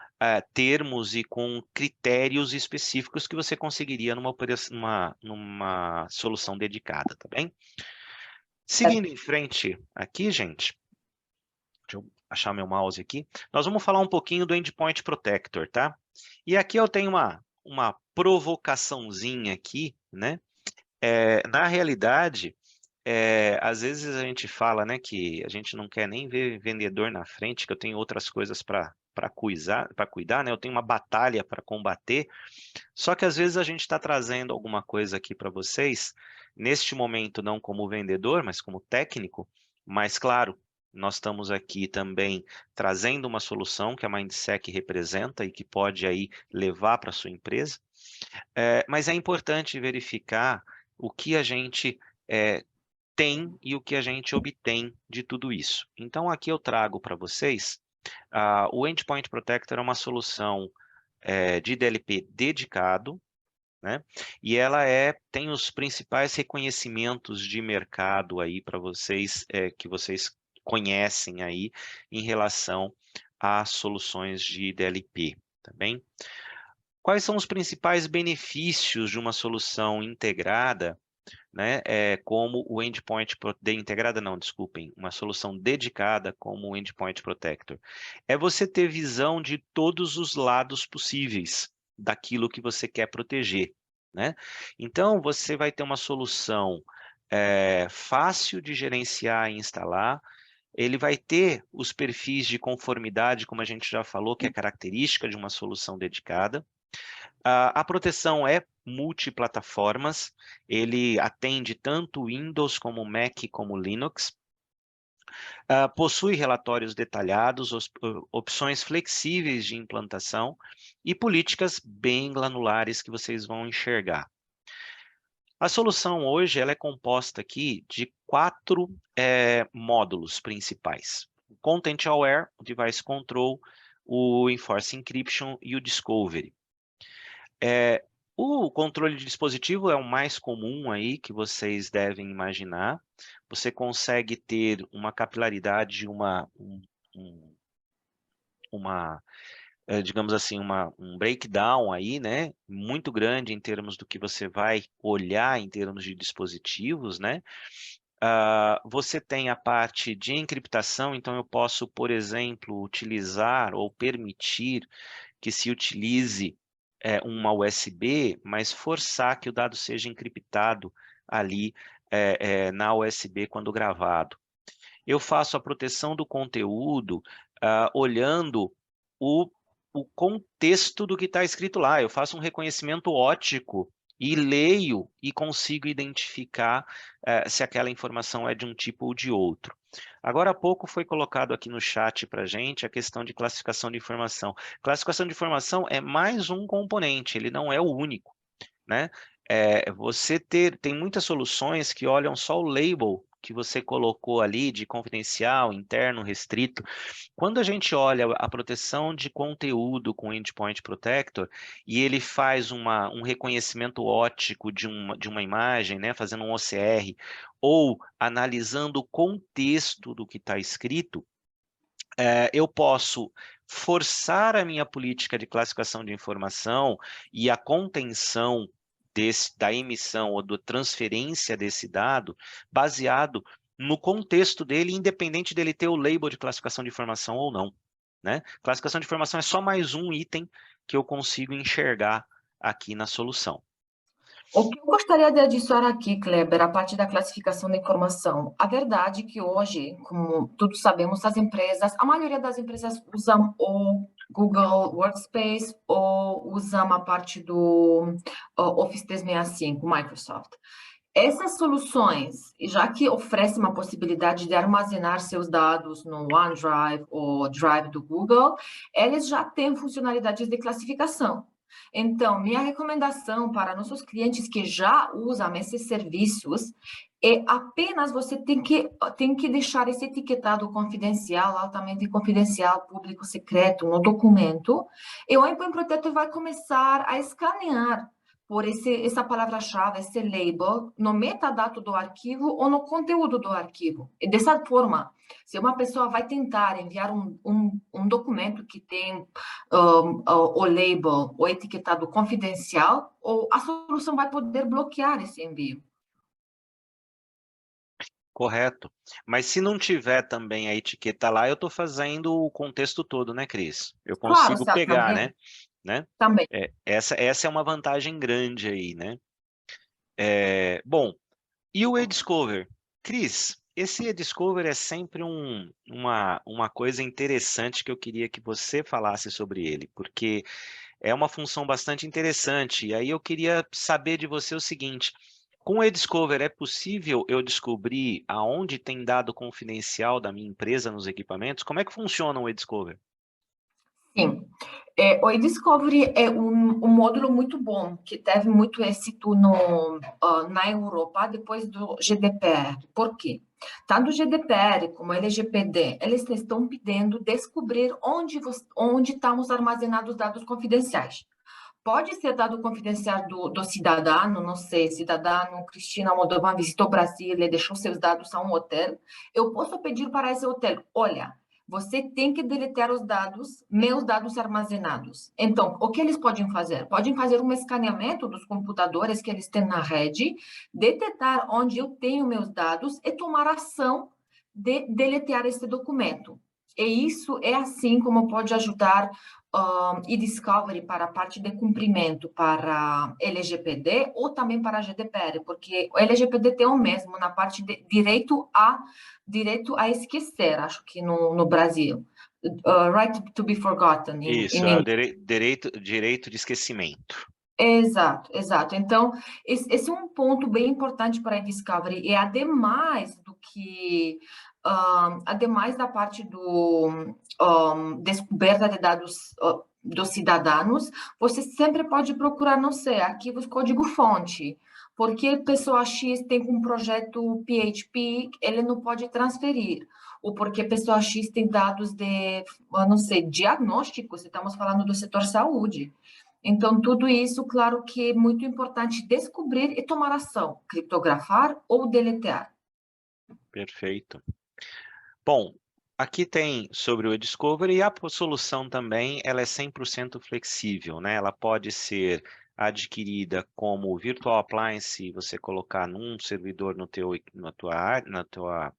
S1: termos e com critérios específicos que você conseguiria numa solução dedicada, tá bem? Seguindo em frente aqui, gente, deixa eu achar meu mouse aqui. Nós vamos falar um pouquinho do Endpoint Protector, tá? E aqui eu tenho uma provocaçãozinha aqui, né? Na realidade, às vezes a gente fala, né, que a gente não quer nem ver vendedor na frente, que eu tenho outras coisas para cuidar, né? Eu tenho uma batalha para combater. Só que às vezes a gente está trazendo alguma coisa aqui para vocês, neste momento não como vendedor, mas como técnico, mas claro, nós estamos aqui também trazendo uma solução que a Mindsec representa e que pode aí levar para a sua empresa. Mas é importante verificar o que a gente tem e o que a gente obtém de tudo isso. Então aqui eu trago para vocês, o Endpoint Protector é uma solução de DLP dedicado, né? E ela tem os principais reconhecimentos de mercado aí para vocês, que vocês conhecem aí em relação a soluções de DLP, tá bem? Quais são os principais benefícios de uma solução integrada, né, como o Endpoint integrada não, desculpem, uma solução dedicada como o Endpoint Protector? É você ter visão de todos os lados possíveis daquilo que você quer proteger, né? Então, você vai ter uma solução fácil de gerenciar e instalar. Ele vai ter os perfis de conformidade, como a gente já falou, que é característica de uma solução dedicada. A proteção é multiplataformas, ele atende tanto Windows como Mac como Linux. Possui relatórios detalhados, opções flexíveis de implantação e políticas bem granulares que vocês vão enxergar. A solução hoje ela é composta aqui de 4 módulos principais: o Content Aware, o Device Control, o Enforce Encryption e o Discovery. O controle de dispositivo é o mais comum aí que vocês devem imaginar. Você consegue ter uma capilaridade, digamos assim, um breakdown aí, né, muito grande em termos do que você vai olhar em termos de dispositivos, né? Você tem a parte de encriptação, então eu posso, por exemplo, utilizar ou permitir que se utilize uma USB, mas forçar que o dado seja encriptado ali na USB quando gravado. Eu faço a proteção do conteúdo olhando o, o contexto do que está escrito lá. Eu faço um reconhecimento óptico e leio e consigo identificar se aquela informação é de um tipo ou de outro. Agora há pouco foi colocado aqui no chat para a gente a questão de classificação de informação. Classificação de informação é mais um componente, ele não é o único, né? Tem muitas soluções que olham só o label que você colocou ali de confidencial, interno, restrito. Quando a gente olha a proteção de conteúdo com Endpoint Protector e ele faz um reconhecimento óptico de uma imagem, né, fazendo um OCR, ou analisando o contexto do que está escrito, eu posso forçar a minha política de classificação de informação e a contenção da emissão ou da transferência desse dado baseado no contexto dele, independente dele ter o label de classificação de informação ou não, né? Classificação de informação é só mais um item que eu consigo enxergar aqui na solução.
S2: O que eu gostaria de adicionar aqui, Kleber, a partir da classificação da informação. A verdade é que hoje, como todos sabemos, a maioria das empresas usam o Google Workspace ou usam a parte do Office 365, Microsoft. Essas soluções, já que oferecem uma possibilidade de armazenar seus dados no OneDrive ou Drive do Google, eles já têm funcionalidades de classificação. Então, minha recomendação para nossos clientes que já usam esses serviços é apenas você tem que deixar esse etiquetado confidencial, altamente confidencial, público secreto no documento, e o Endpoint Protector vai começar a escanear por essa palavra-chave, esse label, no metadado do arquivo ou no conteúdo do arquivo. E dessa forma, se uma pessoa vai tentar enviar um documento que tem o label, o etiquetado confidencial, ou a solução vai poder bloquear esse envio.
S1: Correto. Mas se não tiver também a etiqueta lá, eu estou fazendo o contexto todo, né, Cris? Eu
S2: Claro,
S1: consigo pegar,
S2: também,
S1: né? Né?
S2: também.
S1: Essa é uma vantagem grande aí, né? Bom, e o e-discover? Cris, esse e-discover é sempre uma coisa interessante que eu queria que você falasse sobre ele, porque é uma função bastante interessante. E aí eu queria saber de você o seguinte: com o e-discover é possível eu descobrir aonde tem dado confidencial da minha empresa nos equipamentos? Como é que funciona o e-discover?
S2: Sim. O eDiscovery é um módulo muito bom, que teve muito êxito na Europa depois do GDPR. Por quê? Tanto o GDPR como o LGPD, eles estão pedindo descobrir onde estamos armazenados dados confidenciais. Pode ser dado confidencial do cidadão, não sei, cidadão Cristina Moldovan visitou Brasília e deixou seus dados a um hotel. Eu posso pedir para esse hotel, olha, você tem que deletar os dados, meus dados armazenados. Então, o que eles podem fazer? Podem fazer um escaneamento dos computadores que eles têm na rede, detectar onde eu tenho meus dados e tomar ação de deletar esse documento. E isso é assim como pode ajudar e Discovery para a parte de cumprimento para LGPD ou também para a GDPR, porque o LGPD tem o mesmo na parte de direito a esquecer, acho que no Brasil. Right to be forgotten
S1: Isso,
S2: em
S1: é o
S2: inglês.
S1: direito de esquecimento.
S2: Exato, exato. Então, esse é um ponto bem importante para a Discovery. E ademais do que, ademais da parte do descoberta de dados dos cidadãos, você sempre pode procurar, não sei, arquivos código-fonte. Porque pessoa X tem um projeto PHP, ele não pode transferir. Ou porque pessoa X tem dados de, não sei, diagnósticos, estamos falando do setor saúde. Então, tudo isso, claro que é muito importante descobrir e tomar ação, criptografar ou deletar.
S1: Perfeito. Bom, aqui tem sobre o Discovery e a solução também, ela é 100% flexível, né? Ela pode ser adquirida como virtual appliance, você colocar num servidor no teu, na tua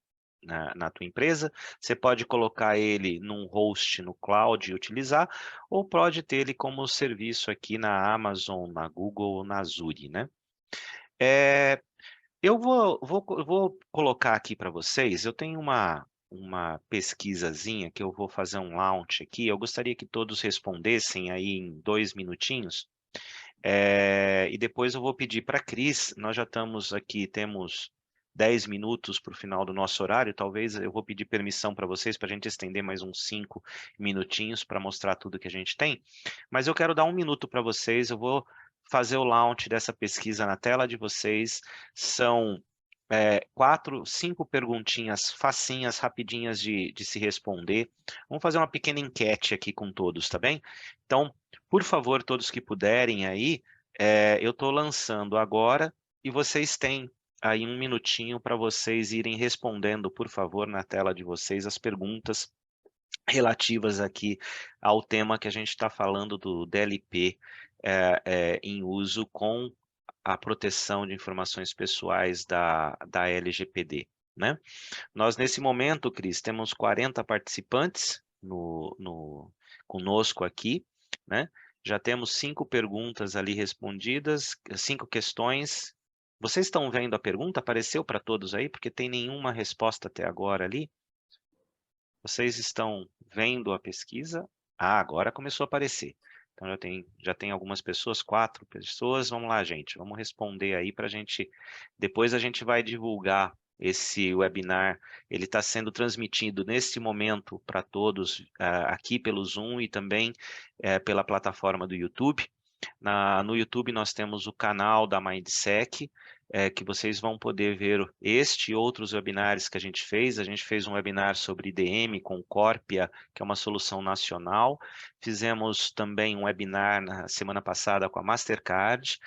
S1: empresa, você pode colocar ele num host no cloud e utilizar, ou pode ter ele como serviço aqui na Amazon, na Google, na Azure, né? Eu vou colocar aqui para vocês, eu tenho uma pesquisazinha que eu vou fazer um launch aqui, eu gostaria que todos respondessem aí em 2 minutinhos, e depois eu vou pedir para a Cris, nós já estamos aqui, temos 10 minutos para o final do nosso horário, talvez eu vou pedir permissão para vocês para a gente estender mais uns 5 minutinhos para mostrar tudo que a gente tem, mas eu quero dar 1 minuto para vocês, eu vou fazer o launch dessa pesquisa na tela de vocês, são 5 perguntinhas facinhas, rapidinhas de se responder. Vamos fazer uma pequena enquete aqui com todos, tá bem? Então, por favor, todos que puderem aí, eu estou lançando agora e vocês têm aí 1 minutinho para vocês irem respondendo, por favor, na tela de vocês as perguntas relativas aqui ao tema que a gente está falando do DLP em uso com a proteção de informações pessoais da LGPD, né? Nós, nesse momento, Cris, temos 40 participantes conosco aqui, né? Já temos 5 perguntas ali respondidas, 5 questões. Vocês estão vendo a pergunta? Apareceu para todos aí? Porque tem nenhuma resposta até agora ali. Vocês estão vendo a pesquisa? Ah, agora começou a aparecer. Então já tem algumas pessoas, 4 pessoas. Vamos lá, gente. Vamos responder aí para a gente. Depois a gente vai divulgar esse webinar. Ele está sendo transmitido neste momento para todos aqui pelo Zoom e também pela plataforma do YouTube. No YouTube nós temos o canal da Mindsec, que vocês vão poder ver este e outros webinars que a gente fez. A gente fez um webinar sobre IDM com Corpia, que é uma solução nacional. Fizemos também um webinar na semana passada com a Mastercard,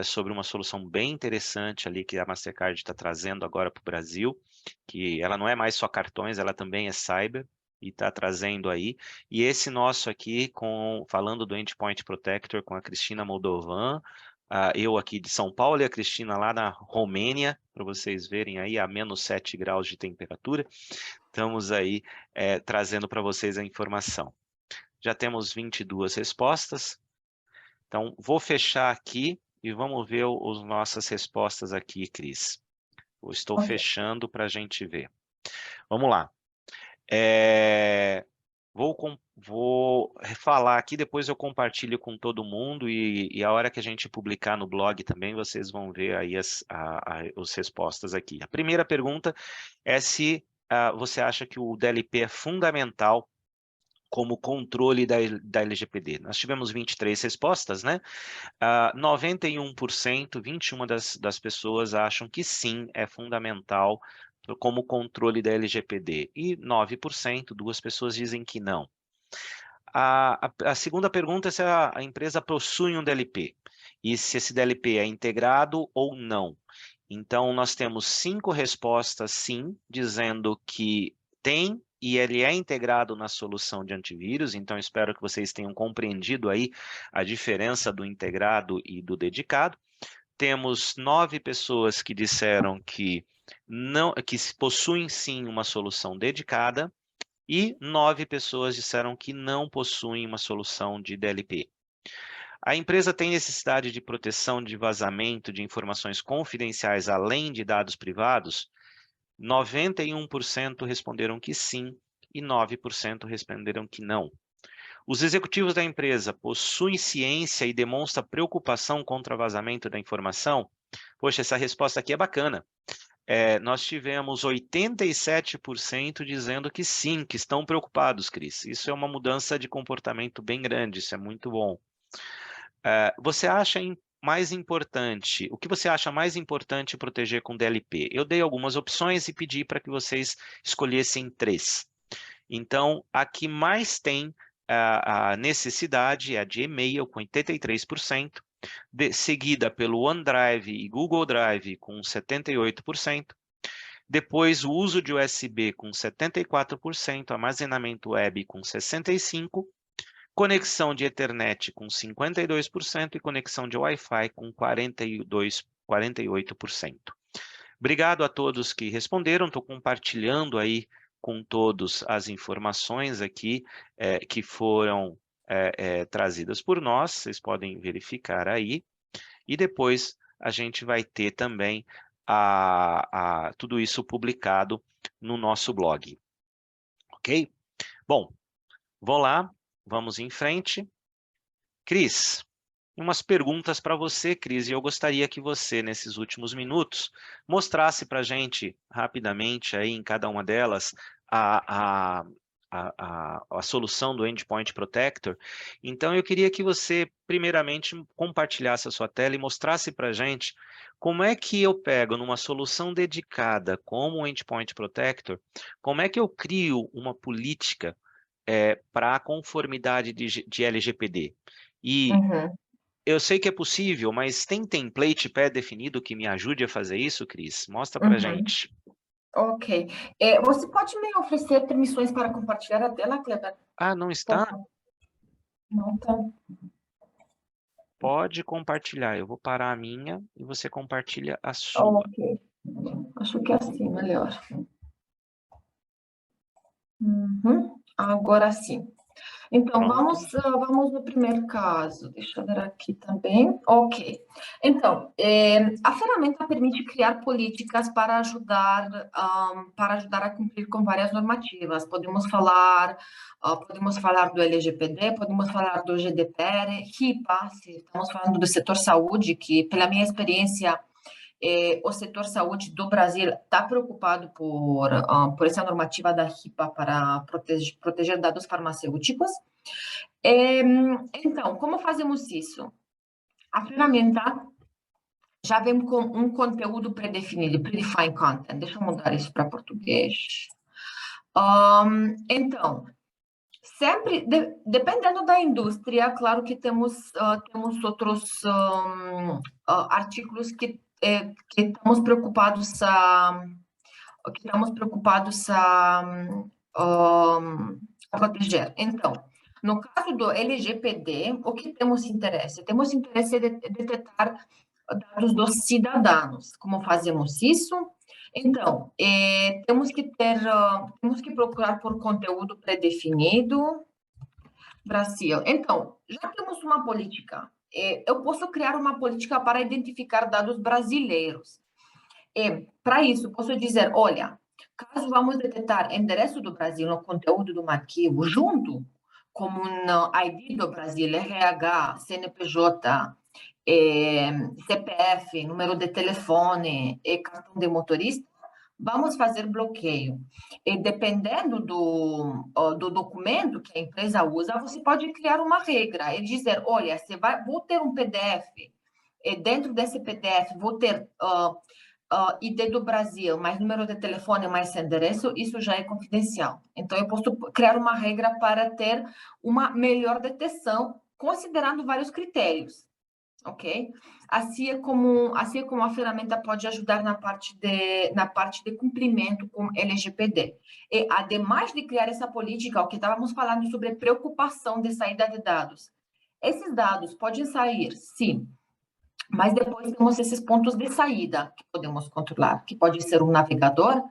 S1: sobre uma solução bem interessante ali que a Mastercard está trazendo agora para o Brasil, que ela não é mais só cartões, ela também é cyber. E está trazendo aí. E esse nosso aqui, falando do Endpoint Protector com a Cristina Moldovan, eu aqui de São Paulo e a Cristina lá na Romênia, para vocês verem aí a menos 7 graus de temperatura. Estamos aí trazendo para vocês a informação. Já temos 22 respostas. Então, vou fechar aqui e vamos ver as nossas respostas aqui, Cris. Eu estou
S2: Ok.
S1: fechando para a gente ver. Vamos lá. Vou falar aqui, depois eu compartilho com todo mundo e a hora que a gente publicar no blog também, vocês vão ver aí as respostas aqui. A primeira pergunta é se você acha que o DLP é fundamental como controle da LGPD. Nós tivemos 23 respostas, né? 91%, 21 das pessoas acham que sim, é fundamental como controle da LGPD. E 9%, 2 pessoas dizem que não. A segunda pergunta é se a empresa possui um DLP e se esse DLP é integrado ou não. Então, nós temos 5 respostas sim, dizendo que tem e ele é integrado na solução de antivírus. Então, espero que vocês tenham compreendido aí a diferença do integrado e do dedicado. Temos 9 pessoas que disseram que não, que possuem sim uma solução dedicada e 9 pessoas disseram que não possuem uma solução de DLP. A empresa tem necessidade de proteção de vazamento de informações confidenciais além de dados privados? 91% responderam que sim e 9% responderam que não. Os executivos da empresa possuem ciência e demonstram preocupação contra vazamento da informação? Poxa, essa resposta aqui é bacana. Nós tivemos 87% dizendo que sim, que estão preocupados, Cris. Isso é uma mudança de comportamento bem grande, isso é muito bom. Você acha mais importante, o que você acha mais importante proteger com DLP? Eu dei algumas opções e pedi para que vocês escolhessem 3. Então, a que mais tem a necessidade é a de e-mail, com 83%, seguida pelo OneDrive e Google Drive, com 78%. Depois, o uso de USB, com 74%, armazenamento web, com 65%, conexão de Ethernet, com 52%, e conexão de Wi-Fi, com 48%. Obrigado a todos que responderam. Estou compartilhando aí com todos as informações aqui que foram trazidas por nós. Vocês podem verificar aí. E depois a gente vai ter também tudo isso publicado no nosso blog. Ok? Bom, vou lá. Vamos em frente. Cris, umas perguntas para você, Cris, e eu gostaria que você, nesses últimos minutos, mostrasse para a gente, rapidamente, aí, em cada uma delas, a solução do Endpoint Protector. Então, eu queria que você, primeiramente, compartilhasse a sua tela e mostrasse para a gente como é que eu pego numa solução dedicada como o Endpoint Protector, como é que eu crio uma política para a conformidade de LGPD. E
S2: Uhum.
S1: eu sei que é possível, mas tem template pré-definido que me ajude a fazer isso, Cris? Mostra para
S2: Uhum.
S1: gente.
S2: Ok. Você pode me oferecer permissões para compartilhar a tela, Kleber?
S1: Ah, não
S2: Por
S1: está?
S2: favor. Não, tá.
S1: Pode compartilhar. Eu vou parar a minha e você compartilha a sua.
S2: Ok. Acho que é assim, melhor. Uhum. Agora sim. Então,
S1: Pronto.
S2: vamos no primeiro caso. Deixa eu ver aqui também. Ok. Então, a ferramenta permite criar políticas para ajudar a cumprir com várias normativas. Podemos falar do LGPD, podemos falar do GDPR, HIPAA, se estamos falando do setor saúde, que, pela minha experiência, o setor saúde do Brasil está preocupado por essa normativa da HIPAA para proteger dados farmacêuticos. Então, como fazemos isso? A ferramenta já vem com um conteúdo pré-definido, predefined content. Deixa eu mudar isso para português. Então, sempre, dependendo da indústria, claro que temos outros artigos que estamos preocupados a proteger. Então, no caso do LGPD, o que temos interesse? Temos interesse de detectar dados dos cidadãos. Como fazemos isso? Então, temos que procurar por conteúdo pré-definido. Brasil. Então, já temos uma política. Eu posso criar uma política para identificar dados brasileiros. Para isso, posso dizer, olha, caso vamos detectar endereço do Brasil no conteúdo de um arquivo, junto com um ID do Brasil, RH, CNPJ, CPF, número de telefone e cartão de motorista, vamos fazer bloqueio. E dependendo do documento que a empresa usa, você pode criar uma regra e dizer, olha, vou ter um PDF, e dentro desse PDF vou ter ID do Brasil, mais número de telefone, mais endereço, isso já é confidencial. Então, eu posso criar uma regra para ter uma melhor detecção, considerando vários critérios, ok? Assim é como a ferramenta pode ajudar na parte de cumprimento com LGPD. E, ademais de criar essa política, o que estávamos falando sobre preocupação de saída de dados. Esses dados podem sair, sim, mas depois temos esses pontos de saída que podemos controlar, que pode ser um navegador.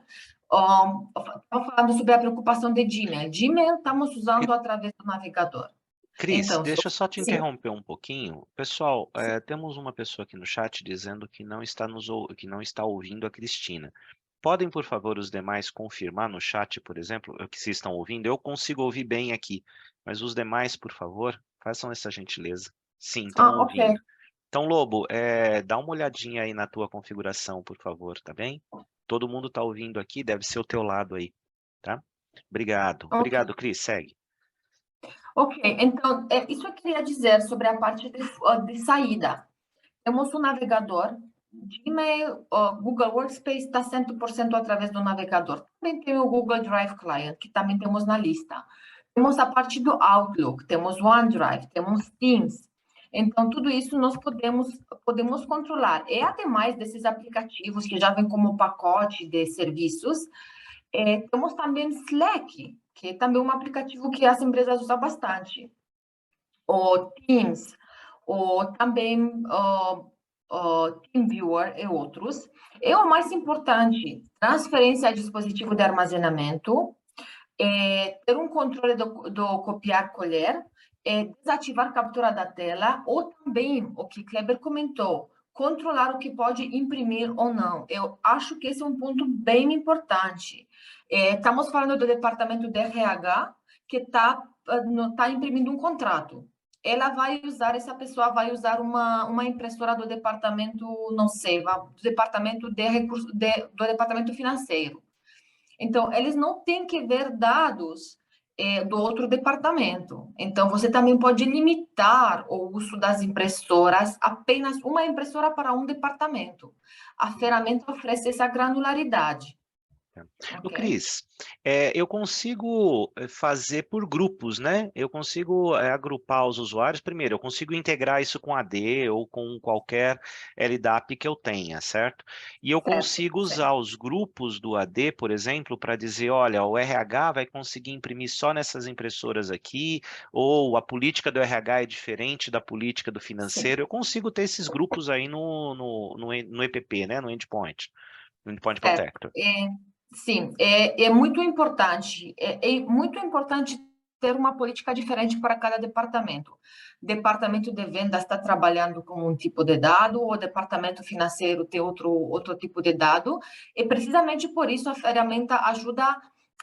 S2: Estamos falando sobre a preocupação de Gmail. Gmail estamos usando através do navegador.
S1: Cris,
S2: Então,
S1: deixa eu só te
S2: sim,
S1: interromper um pouquinho. Pessoal,
S2: sim.
S1: temos uma pessoa aqui no chat dizendo que não está que não está ouvindo a Cristina. Podem, por favor, os demais confirmar no chat, por exemplo, que se estão ouvindo? Eu consigo ouvir bem aqui, mas os demais, por favor, façam essa gentileza. Sim, estão
S2: Ok.
S1: ouvindo. Então, Lobo, dá uma olhadinha aí na tua configuração, por favor, tá bem? Todo mundo está ouvindo aqui, deve ser o teu lado aí, tá? Obrigado.
S2: Ok.
S1: Obrigado, Cris. Segue.
S2: Ok, então, isso eu queria dizer sobre a parte de saída. Temos um navegador, Gmail, Google Workspace está 100% através do navegador. Também tem o Google Drive Client, que também temos na lista. Temos a parte do Outlook, temos o OneDrive, temos Teams. Então, tudo isso nós podemos controlar. E, ademais desses aplicativos que já vêm como pacote de serviços, temos também Slack, que é também um aplicativo que as empresas usam bastante. O Teams, ou também o TeamViewer e outros. E o mais importante, transferência a dispositivo de armazenamento, ter um controle do copiar-colher, desativar captura da tela, ou também, o que Kleber comentou, controlar o que pode imprimir ou não. Eu acho que esse é um ponto bem importante. Estamos falando do departamento de RH, que tá imprimindo um contrato. Essa pessoa vai usar uma impressora do departamento, não sei, do departamento de recurso, do departamento financeiro. Então, eles não têm que ver dados do outro departamento. Então, você também pode limitar o uso das impressoras, apenas uma impressora para um departamento. A ferramenta oferece essa granularidade,
S1: Ô,
S2: ok?
S1: Cris, eu consigo fazer por grupos, né? Eu consigo agrupar os usuários. Primeiro, eu consigo integrar isso com AD ou com qualquer LDAP que eu tenha, certo? E eu
S2: Certo,
S1: consigo usar
S2: certo.
S1: os grupos do AD, por exemplo, para dizer, olha, o RH vai conseguir imprimir só nessas impressoras aqui, ou a política do RH é diferente da política do
S2: Sim.
S1: financeiro. Eu consigo ter esses grupos aí no EPP, né? No Endpoint
S2: Certo.
S1: Protector.
S2: Sim, é muito importante. É muito importante ter uma política diferente para cada departamento. Departamento de vendas está trabalhando com um tipo de dado, o departamento financeiro tem outro tipo de dado, e precisamente por isso a ferramenta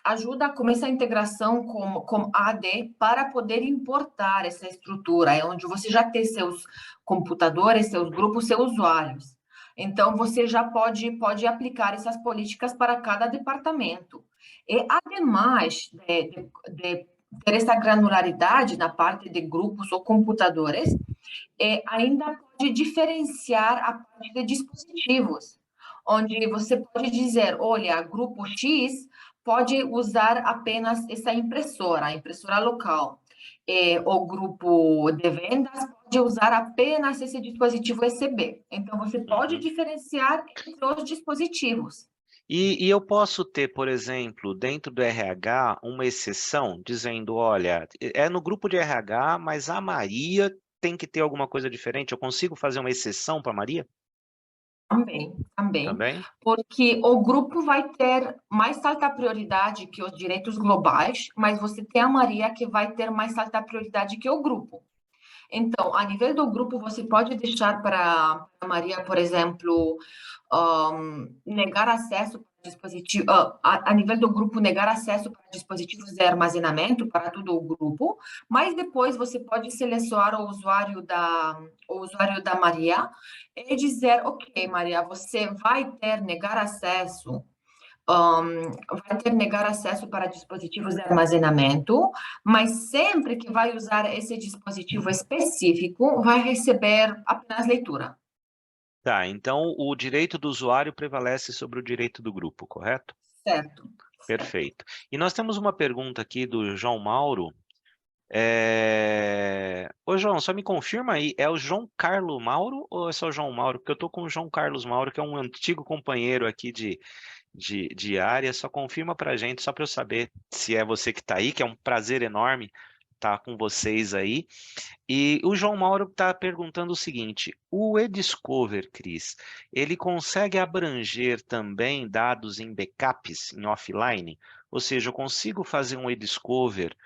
S2: ajuda com essa integração com AD para poder importar essa estrutura, é onde você já tem seus computadores, seus grupos, seus usuários. Então, você já pode aplicar essas políticas para cada departamento. E, ademais de ter essa granularidade na parte de grupos ou computadores, ainda pode diferenciar a parte de dispositivos, onde você pode dizer, olha, grupo X pode usar apenas essa impressora, a impressora local. O grupo de vendas pode usar apenas esse dispositivo USB. Então, você pode
S1: Uhum.
S2: diferenciar entre os dispositivos.
S1: E eu posso ter, por exemplo, dentro do RH, uma exceção dizendo, olha, é no grupo de RH, mas a Maria tem que ter alguma coisa diferente. Eu consigo fazer uma exceção para a Maria
S2: Também,
S1: também?
S2: porque o grupo vai ter mais alta prioridade que os direitos globais, mas você tem a Maria que vai ter mais alta prioridade que o grupo. Então, a nível do grupo, você pode deixar para a Maria, por exemplo, negar acesso para dispositivo, a nível do grupo, negar acesso para dispositivos de armazenamento para todo o grupo, mas depois você pode selecionar o usuário da Maria e dizer, ok, Maria, você vai ter negar acesso vai ter negar acesso para dispositivos de armazenamento, mas sempre que vai usar esse dispositivo específico, vai receber apenas leitura.
S1: Tá, então o direito do usuário prevalece sobre o direito do grupo, correto?
S2: Certo, certo.
S1: Perfeito. E nós temos uma pergunta aqui do João Mauro. Ô, João, só me confirma aí, é o João Carlos Mauro ou é só o João Mauro? Porque eu estou com o João Carlos Mauro, que é um antigo companheiro aqui de área. Só confirma para a gente, só para eu saber se é você que está aí, que é um prazer enorme estar com vocês aí. E o João Mauro está perguntando o seguinte: o eDiscover, Cris, ele consegue abranger também dados em backups, em offline? Ou seja, eu consigo fazer um eDiscover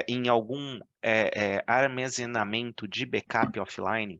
S1: em algum armazenamento de backup offline?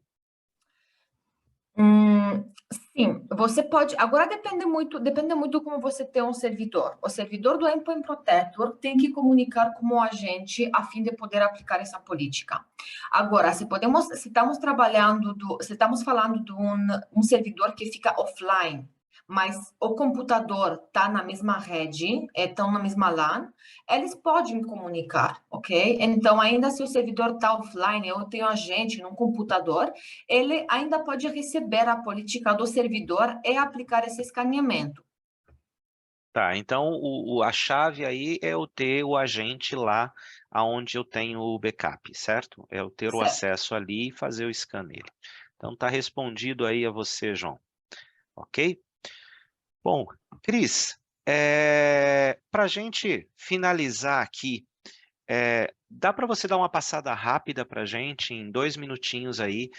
S2: Hum, sim, você pode. Agora depende muito como você tem um servidor. O servidor do Endpoint Protector tem que comunicar com o agente a fim de poder aplicar essa política. Agora, se estamos trabalhando se estamos falando de um servidor que fica offline, mas o computador está na mesma rede, estão na mesma LAN, eles podem comunicar, ok? Então, ainda se o servidor está offline, eu tenho agente num computador, ele ainda pode receber a política do servidor e aplicar esse escaneamento.
S1: Tá, então a chave aí é eu ter o agente lá aonde eu tenho o backup, certo? É eu ter o
S2: Certo.
S1: acesso ali e fazer o scan nele. Então tá respondido aí a você, João. Ok? Bom, Cris, para a gente finalizar aqui, dá para você dar uma passada rápida para a gente, em 2 minutinhos aí,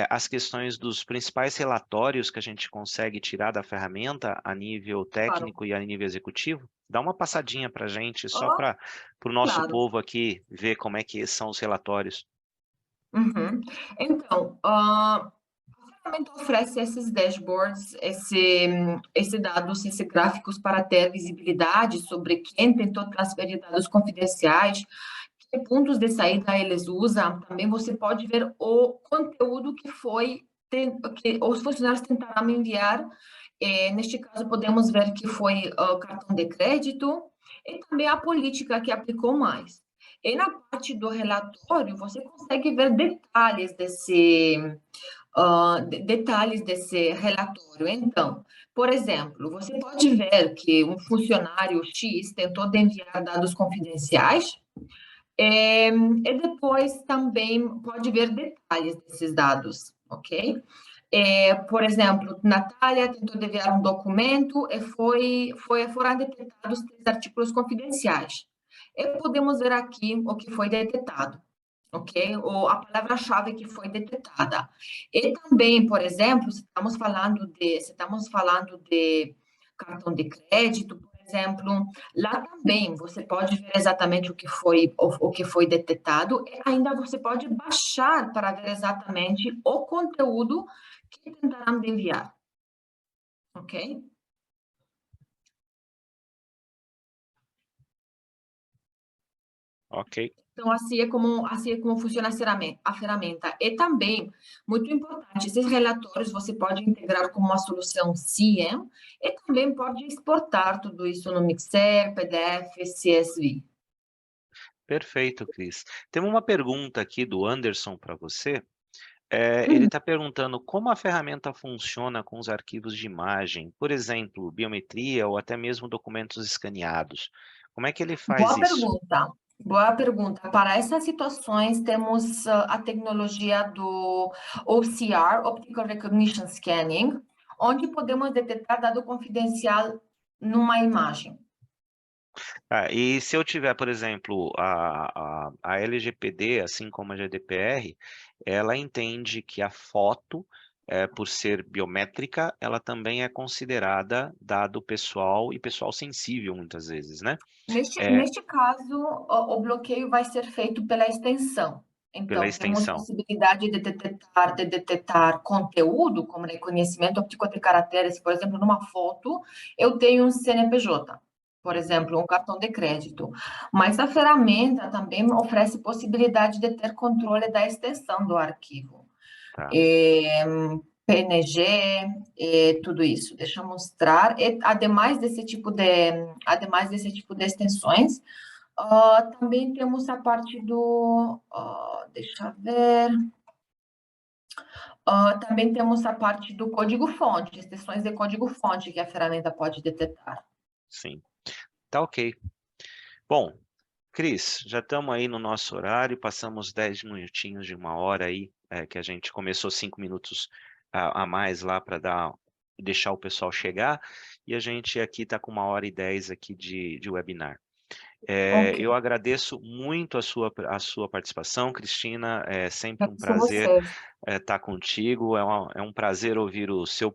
S1: as questões dos principais relatórios que a gente consegue tirar da ferramenta a nível
S2: Claro.
S1: técnico e a nível executivo? Dá uma passadinha para a gente, só
S2: Oh,
S1: para o nosso
S2: claro.
S1: povo aqui ver como é que são os relatórios.
S2: Uhum. Então, a ferramenta oferece esses dashboards, esse dados, esses gráficos para ter visibilidade sobre quem tentou transferir dados confidenciais, que pontos de saída eles usam. Também você pode ver o conteúdo que os funcionários tentaram me enviar. Neste caso, podemos ver que foi cartão de crédito e também a política que aplicou mais. E na parte do relatório, você consegue ver detalhes desse relatório. Então, por exemplo, você pode ver que um funcionário X tentou enviar dados confidenciais, e depois também pode ver detalhes desses dados, ok? Por exemplo, Natália tentou enviar um documento e foram detectados 3 artigos confidenciais. E podemos ver aqui o que foi detectado, ok? Ou a palavra-chave que foi detectada. E também, por exemplo, se estamos falando de cartão de crédito, por exemplo, lá também você pode ver exatamente o que foi detectado e ainda você pode baixar para ver exatamente o conteúdo que tentarão enviar, ok?
S1: Ok.
S2: Então, assim é como funciona a ferramenta. E também, muito importante, esses relatórios você pode integrar com uma solução CIEM e também pode exportar tudo isso no Mixer, PDF, CSV.
S1: Perfeito, Cris. Tem uma pergunta aqui do Anderson para você. Ele
S2: Uhum.
S1: está perguntando como a ferramenta funciona com os arquivos de imagem, por exemplo, biometria ou até mesmo documentos escaneados. Como é que ele faz
S2: Boa
S1: isso?
S2: pergunta. Boa pergunta. Para essas situações, temos a tecnologia do OCR, Optical Recognition Scanning, onde podemos detectar dado confidencial numa imagem.
S1: E se eu tiver, por exemplo, a LGPD, assim como a GDPR, ela entende que a foto, por ser biométrica, ela também é considerada dado pessoal e pessoal sensível, muitas vezes, né?
S2: Neste,
S1: É,
S2: neste caso, o bloqueio vai ser feito pela extensão.
S1: pela
S2: Então, temos
S1: extensão.
S2: possibilidade de detectar conteúdo, como reconhecimento óptico de caracteres, por exemplo, numa foto, eu tenho um CNPJ, por
S1: Uhum,
S2: exemplo, um cartão de crédito. Mas a ferramenta também oferece possibilidade de ter controle da extensão do arquivo.
S1: tá.
S2: É, PNG, tudo isso. Deixa eu mostrar. E, ademais desse tipo de extensões, também temos a parte do, deixa eu ver, Também temos a parte do código-fonte, extensões de código-fonte que a ferramenta pode detectar.
S1: Sim, tá ok. Bom, Cris, já estamos aí no nosso horário, passamos 10 minutinhos de uma hora aí, que a gente começou 5 minutos a mais lá para deixar o pessoal chegar, e a gente aqui está com 1h10 aqui de webinar.
S2: Ok.
S1: Eu agradeço muito a sua participação, Cristina. É sempre um
S2: Agradeço a
S1: prazer
S2: vocês.
S1: estar contigo. É um prazer ouvir o seu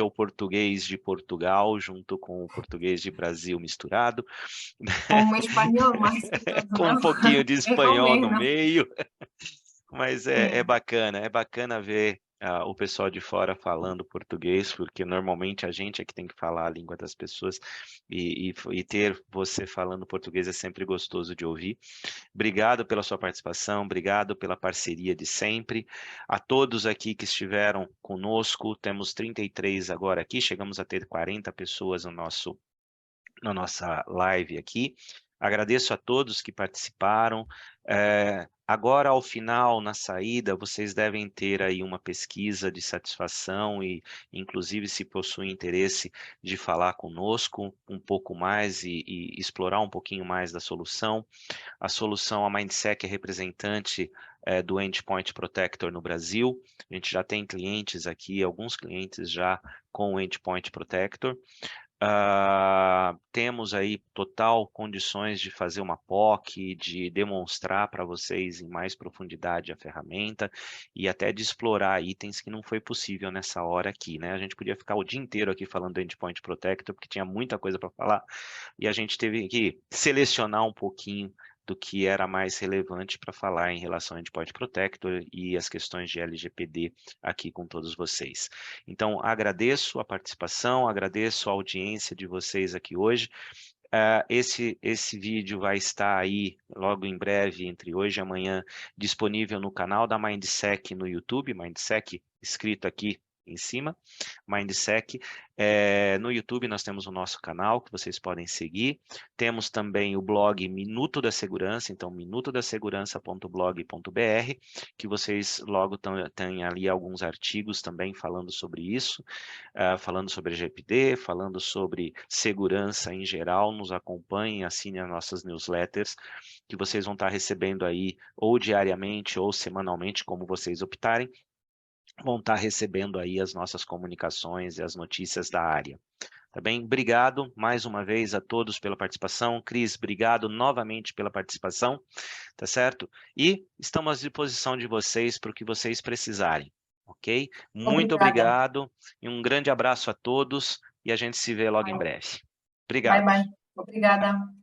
S1: português de Portugal junto com o português de Brasil misturado,
S2: Com o espanhol mais que tudo,
S1: com um
S2: não?
S1: pouquinho de
S2: É
S1: espanhol no
S2: romeno.
S1: meio. Mas
S2: Sim.
S1: é bacana ver o pessoal de fora falando português, porque normalmente a gente é que tem que falar a língua das pessoas e ter você falando português é sempre gostoso de ouvir. Obrigado pela sua participação, obrigado pela parceria de sempre. A todos aqui que estiveram conosco, temos 33 agora aqui, chegamos a ter 40 pessoas na nossa live aqui. Agradeço a todos que participaram. Agora, ao final, na saída, vocês devem ter aí uma pesquisa de satisfação e, inclusive, se possuem interesse de falar conosco um pouco mais e explorar um pouquinho mais da solução. A solução, a Mindsec é representante do Endpoint Protector no Brasil. A gente já tem clientes aqui, alguns clientes já com o Endpoint Protector. Temos aí total condições de fazer uma POC, de demonstrar para vocês em mais profundidade a ferramenta e até de explorar itens que não foi possível nessa hora aqui, né? A gente podia ficar o dia inteiro aqui falando do Endpoint Protector, porque tinha muita coisa para falar, e a gente teve que selecionar um pouquinho do que era mais relevante para falar em relação ao Endpoint Protector e as questões de LGPD aqui com todos vocês. Então, agradeço a participação, agradeço a audiência de vocês aqui hoje. Esse vídeo vai estar aí logo em breve, entre hoje e amanhã, disponível no canal da Mindsec no YouTube, Mindsec escrito aqui em cima, Mindsec. No YouTube nós temos o nosso canal que vocês podem seguir. Temos também o blog Minuto da Segurança, então minutodasegurança.blog.br, que vocês logo têm ali alguns artigos também falando sobre isso, falando sobre LGPD, falando sobre segurança em geral. Nos acompanhem, assinem as nossas newsletters, que vocês vão estar recebendo aí ou diariamente ou semanalmente, como vocês optarem, vão estar recebendo aí as nossas comunicações e as notícias da área. Tá bem? Obrigado mais uma vez a todos pela participação. Cris, obrigado novamente pela participação, tá certo? E estamos à disposição de vocês para o que vocês precisarem, ok? Muito
S2: Obrigada.
S1: obrigado e um grande abraço a todos e a gente se vê logo em breve.
S2: Bye,
S1: Obrigado.
S2: bye. Obrigada.